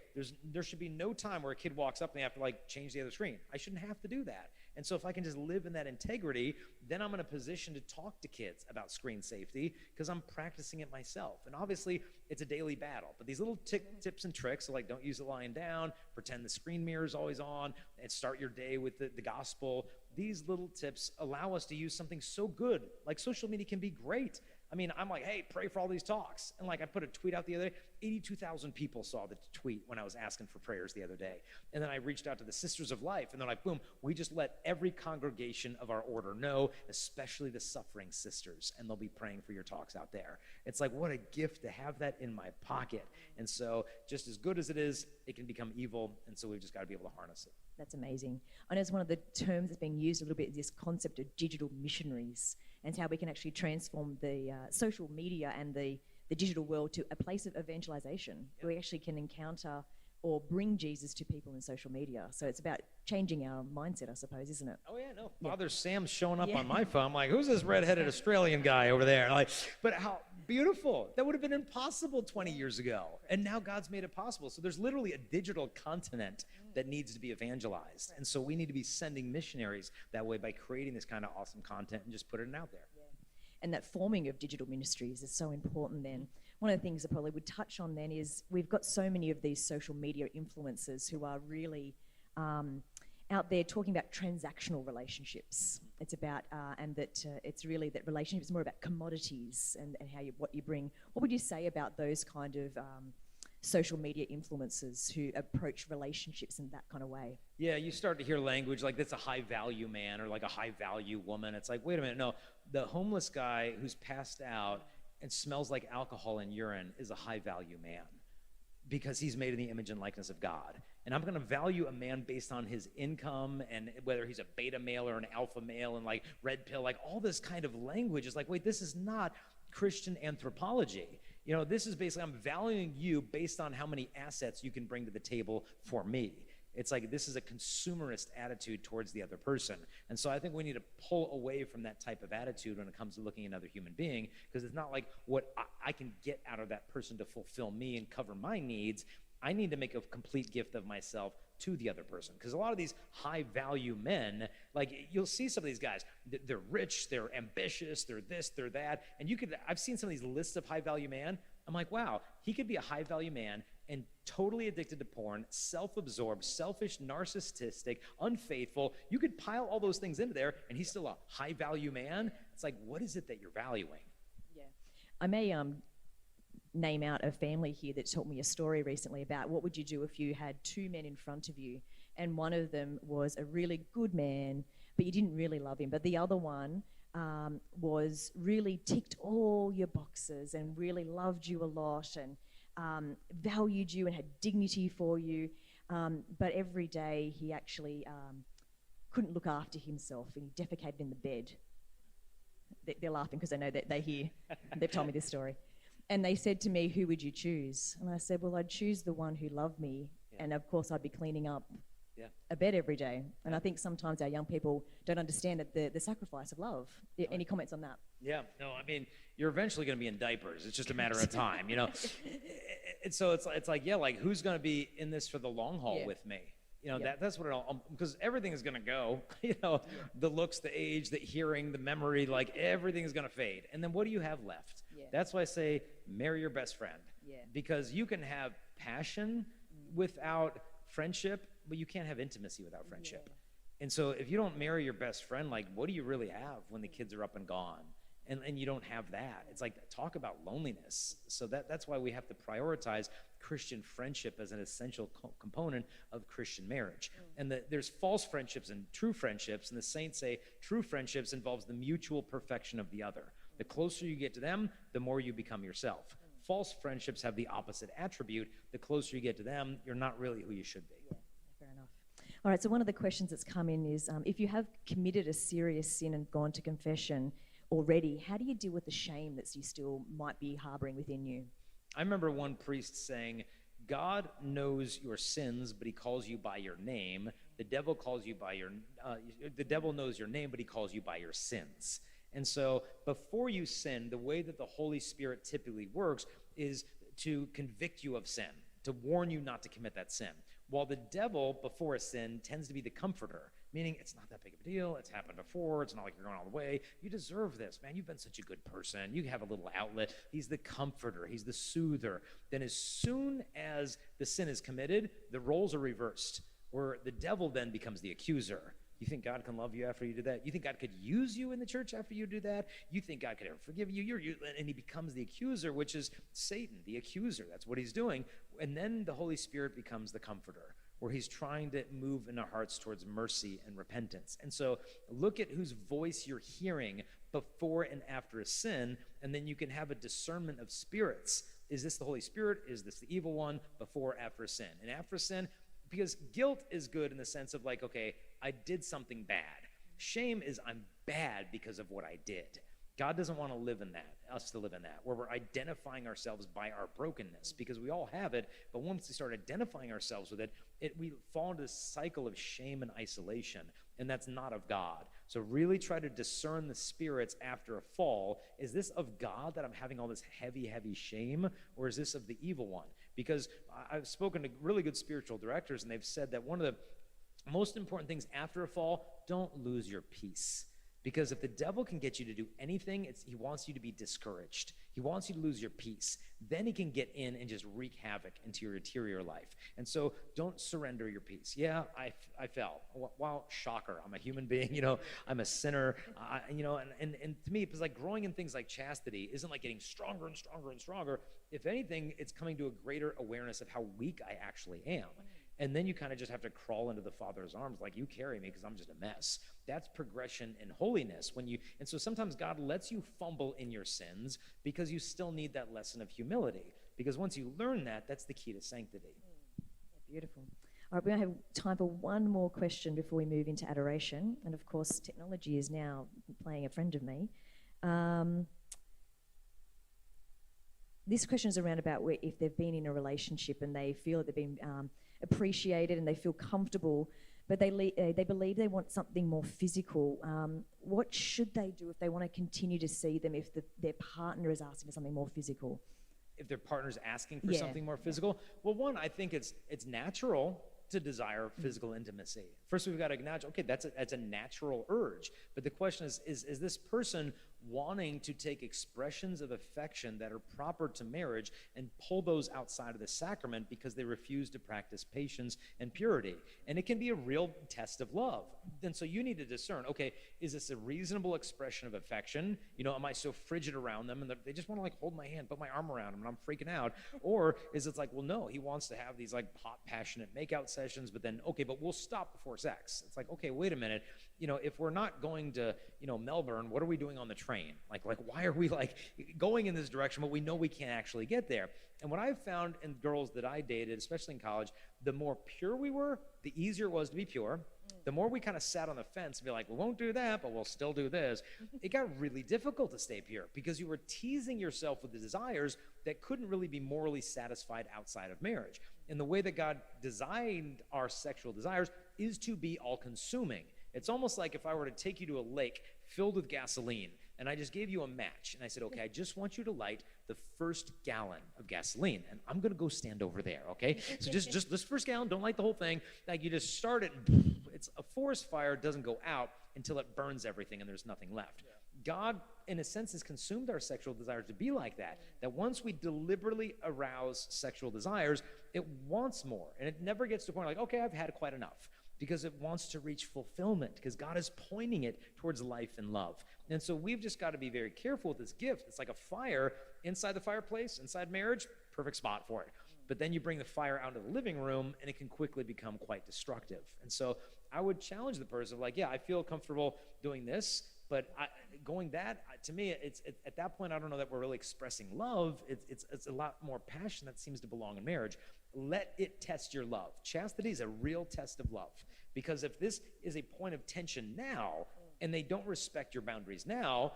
there should be no time where a kid walks up and they have to like change the other screen. I shouldn't have to do that. And so if I can just live in that integrity, then I'm in a position to talk to kids about screen safety because I'm practicing it myself. And obviously, it's a daily battle. But these little tips and tricks, like don't use it lying down, pretend the screen mirror is always on, and start your day with the gospel. These little tips allow us to use something so good. Like social media can be great. I mean, I'm like, hey, pray for all these talks. And like I put a tweet out the other day, 82,000 people saw the tweet when I was asking for prayers the other day. And then I reached out to the Sisters of Life and they're like, boom, we just let every congregation of our order know, especially the suffering sisters, and they'll be praying for your talks out there. It's like, what a gift to have that in my pocket. And so just as good as it is, it can become evil. And so we've just got to be able to harness it. That's amazing. I know it's one of the terms that's being used a little bit, this concept of digital missionaries, and how we can actually transform the social media and the digital world to a place of evangelization, where we actually can encounter or bring Jesus to people in social media. So it's about changing our mindset, I suppose, isn't it? Oh, yeah, no. Father Sam's showing up on my phone. I'm like, who's this redheaded Australian guy over there? Like, but how beautiful. That would have been impossible 20 years ago. And now God's made it possible. So there's literally a digital continent that needs to be evangelized. And so we need to be sending missionaries that way by creating this kind of awesome content and just putting it out there. Yeah. And that forming of digital ministries is so important then. One of the things I probably would touch on then is we've got so many of these social media influencers who are really out there talking about transactional relationships. It's about, it's really that relationships is more about commodities and what you bring. What would you say about those kind of social media influencers who approach relationships in that kind of way? Yeah, you start to hear language like that's a high value man or like a high value woman. It's like, wait a minute, no, the homeless guy who's passed out and smells like alcohol and urine is a high value man because he's made in the image and likeness of God. And I'm going to value a man based on his income and whether he's a beta male or an alpha male and like red pill, like all this kind of language is like, wait, this is not Christian anthropology. You know, this is basically, I'm valuing you based on how many assets you can bring to the table for me. It's like this is a consumerist attitude towards the other person. And so I think we need to pull away from that type of attitude when it comes to looking at another human being, because it's not like what I can get out of that person to fulfill me and cover my needs. I need to make a complete gift of myself to the other person. Because a lot of these high value men, like you'll see some of these guys, they're rich, they're ambitious, they're this, they're that. And I've seen some of these lists of high value man. I'm like, wow, he could be a high value man and totally addicted to porn, self-absorbed, selfish, narcissistic, unfaithful. You could pile all those things into there, and he's still a high-value man. It's like, what is it that you're valuing? Yeah. I may name out a family here that told me a story recently about what would you do if you had two men in front of you, and one of them was a really good man, but you didn't really love him, but the other one was really ticked all your boxes and really loved you a lot and valued you and had dignity for you, but every day he actually couldn't look after himself and he defecated in the bed. They're laughing because they know that they hear. They've told me this story. And they said to me, who would you choose? And I said, well, I'd choose the one who loved me. Yeah. And of course, I'd be cleaning up a bed every day. And I think sometimes our young people don't understand that the sacrifice of love. Any comments on that? Yeah, no, I mean, you're eventually going to be in diapers. It's just a matter of time, you know? So it's like, yeah, like who's going to be in this for the long haul with me? You know, that's what it all, because everything is going to go, you know, the looks, the age, the hearing, the memory, like everything is going to fade. And then what do you have left? Yeah. That's why I say marry your best friend. Yeah. Because you can have passion without friendship, but you can't have intimacy without friendship. Yeah. And so if you don't marry your best friend, like what do you really have when the kids are up and gone? And you don't have that. It's like, talk about loneliness. So that's why we have to prioritize Christian friendship as an essential component of Christian marriage. And there's false friendships and true friendships, and the saints say true friendships involves the mutual perfection of the other. The closer you get to them, the more you become yourself. False friendships have the opposite attribute. The closer you get to them, you're not really who you should be. Yeah, fair enough. All right, so one of the questions that's come in is, if you have committed a serious sin and gone to confession already, how do you deal with the shame that you still might be harboring within you? I remember one priest saying, God knows your sins, but he calls you by your name. The devil calls you by the devil knows your name, but he calls you by your sins. And so before you sin, the way that the Holy Spirit typically works is to convict you of sin, to warn you not to commit that sin. While the devil, before a sin, tends to be the comforter, meaning it's not that big of a deal, it's happened before, it's not like you're going all the way, you deserve this, man, you've been such a good person, you have a little outlet. He's the comforter, he's the soother. Then as soon as the sin is committed, the roles are reversed, where the devil then becomes the accuser. You think God can love you after you do that? You think God could use you in the church after you do that? You think God could ever forgive you? And he becomes the accuser, which is Satan, the accuser. That's what he's doing. And then the Holy Spirit becomes the comforter, where he's trying to move in our hearts towards mercy and repentance. And so look at whose voice you're hearing before and after a sin, and then you can have a discernment of spirits. Is this the Holy Spirit? Is this the evil one? Before or after a sin? And after a sin, because guilt is good in the sense of like, okay, I did something bad. Shame is I'm bad because of what I did. God doesn't want to live in that, us to live in that, where we're identifying ourselves by our brokenness, because we all have it, but once we start identifying ourselves with it, we fall into this cycle of shame and isolation, and that's not of God. So really try to discern the spirits after a fall. Is this of God that I'm having all this heavy, heavy shame, or is this of the evil one? Because I've spoken to really good spiritual directors, and they've said that one of the most important things after a fall, don't lose your peace. Because if the devil can get you to do anything, he wants you to be discouraged. He wants you to lose your peace. Then he can get in and just wreak havoc into your interior life. And so don't surrender your peace. Yeah, I fell. Wow, shocker. I'm a human being, you know, I'm a sinner. And to me, it's like growing in things like chastity isn't like getting stronger and stronger and stronger. If anything, it's coming to a greater awareness of how weak I actually am. And then you kind of just have to crawl into the Father's arms like, you carry me because I'm just a mess. That's progression in holiness. And so sometimes God lets you fumble in your sins because you still need that lesson of humility. Because once you learn that, that's the key to sanctity. Beautiful. All right, we're going to have time for one more question before we move into adoration. And of course, technology is now playing a friend of me. This question is around about if they've been in a relationship and they feel that they've been appreciated and they feel comfortable, but they believe they want something more physical. What should they do if they want to continue to see them if their partner is asking for something more physical? If their partner's asking for something more physical? Well, one, I think it's natural to desire physical intimacy. First, we've got to acknowledge, okay, that's a natural urge. But the question is this person wanting to take expressions of affection that are proper to marriage and pull those outside of the sacrament because they refuse to practice patience and purity. And it can be a real test of love. And so you need to discern, okay, is this a reasonable expression of affection? You know, am I so frigid around them and they just want to like hold my hand, put my arm around them and I'm freaking out? Or is it like, well, no, he wants to have these like hot, passionate makeout sessions, but then, okay, but we'll stop before sex. It's like, okay, wait a minute. You know, if we're not going to, you know, Melbourne, what are we doing on the train? Like why are we like going in this direction, but we know we can't actually get there? And what I've found in girls that I dated, especially in college, the more pure we were, the easier it was to be pure. The more we kind of sat on the fence and be like, we won't do that, but we'll still do this. It got really difficult to stay pure because you were teasing yourself with the desires that couldn't really be morally satisfied outside of marriage. And the way that God designed our sexual desires is to be all-consuming. It's almost like if I were to take you to a lake filled with gasoline and I just gave you a match and I said, okay, I just want you to light the first gallon of gasoline and I'm going to go stand over there, okay? So just this first gallon, don't light the whole thing. Like you just start it, and it's a forest fire, doesn't go out until it burns everything and there's nothing left. Yeah. God, in a sense, has consumed our sexual desires to be like that, that once we deliberately arouse sexual desires, it wants more. And it never gets to a point like, okay, I've had quite enough. Because it wants to reach fulfillment, because God is pointing it towards life and love. And so we've just got to be very careful with this gift. It's like a fire inside the fireplace, inside marriage, perfect spot for it. But then you bring the fire out into the living room, and it can quickly become quite destructive. And so I would challenge the person, like, yeah, I feel comfortable doing this, but to me, it's at that point, I don't know that we're really expressing love. It's a lot more passion that seems to belong in marriage. Let it test your love. Chastity is a real test of love. Because if this is a point of tension now, and they don't respect your boundaries now,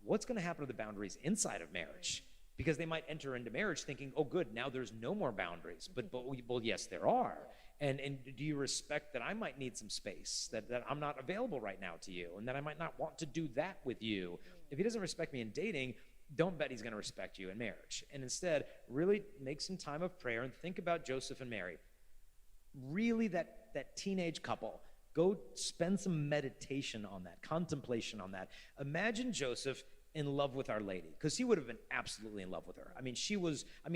what's going to happen to the boundaries inside of marriage? Because they might enter into marriage thinking, oh, good, now there's no more boundaries. But well, yes, there are. And do you respect that I might need some space, that I'm not available right now to you, and that I might not want to do that with you? If he doesn't respect me in dating, don't bet he's going to respect you in marriage. And instead, really make some time of prayer and think about Joseph and Mary. Really, that teenage couple. Go spend some meditation on that, contemplation on that. Imagine Joseph in love with Our Lady, because he would have been absolutely in love with her.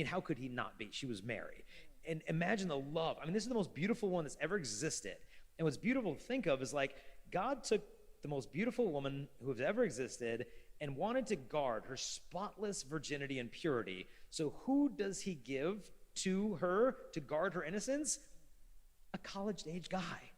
How could he not be? She was Mary. And imagine the love. This is the most beautiful one that's ever existed. And what's beautiful to think of is like God took the most beautiful woman who has ever existed and wanted to guard her spotless virginity and purity. So who does he give to her to guard her innocence? A college-age guy.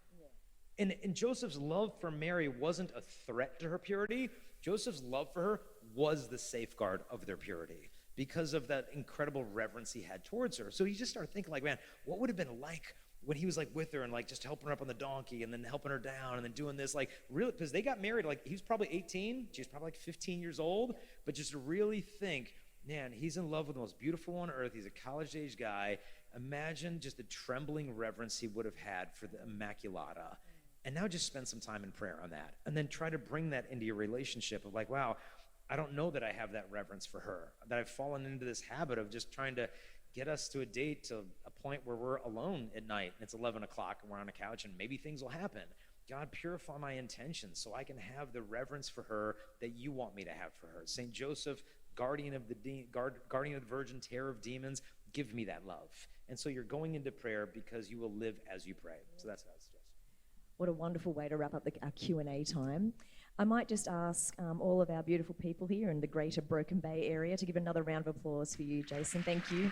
Yeah. And Joseph's love for Mary wasn't a threat to her purity. Joseph's love for her was the safeguard of their purity because of that incredible reverence he had towards her. So you just start thinking like, man, what would it have been like when he was like with her and like just helping her up on the donkey and then helping her down and then doing this, like really, because they got married, like he was probably 18, she was probably like 15 years old, but just to really think, man, he's in love with the most beautiful one on earth, he's a college-age guy. Imagine just the trembling reverence he would have had for the Immaculata. And now just spend some time in prayer on that. And then try to bring that into your relationship of like, wow, I don't know that I have that reverence for her, that I've fallen into this habit of just trying to get us to a date to a point where we're alone at night and it's 11 o'clock and we're on a couch and maybe things will happen. God, purify my intentions so I can have the reverence for her that you want me to have for her. St. Joseph, guardian of the virgin, terror of demons, give me that love. And so you're going into prayer because you will live as you pray. So that's what I suggest. What a wonderful way to wrap up our Q&A time. I might just ask all of our beautiful people here in the greater Broken Bay area to give another round of applause for you, Jason. Thank you.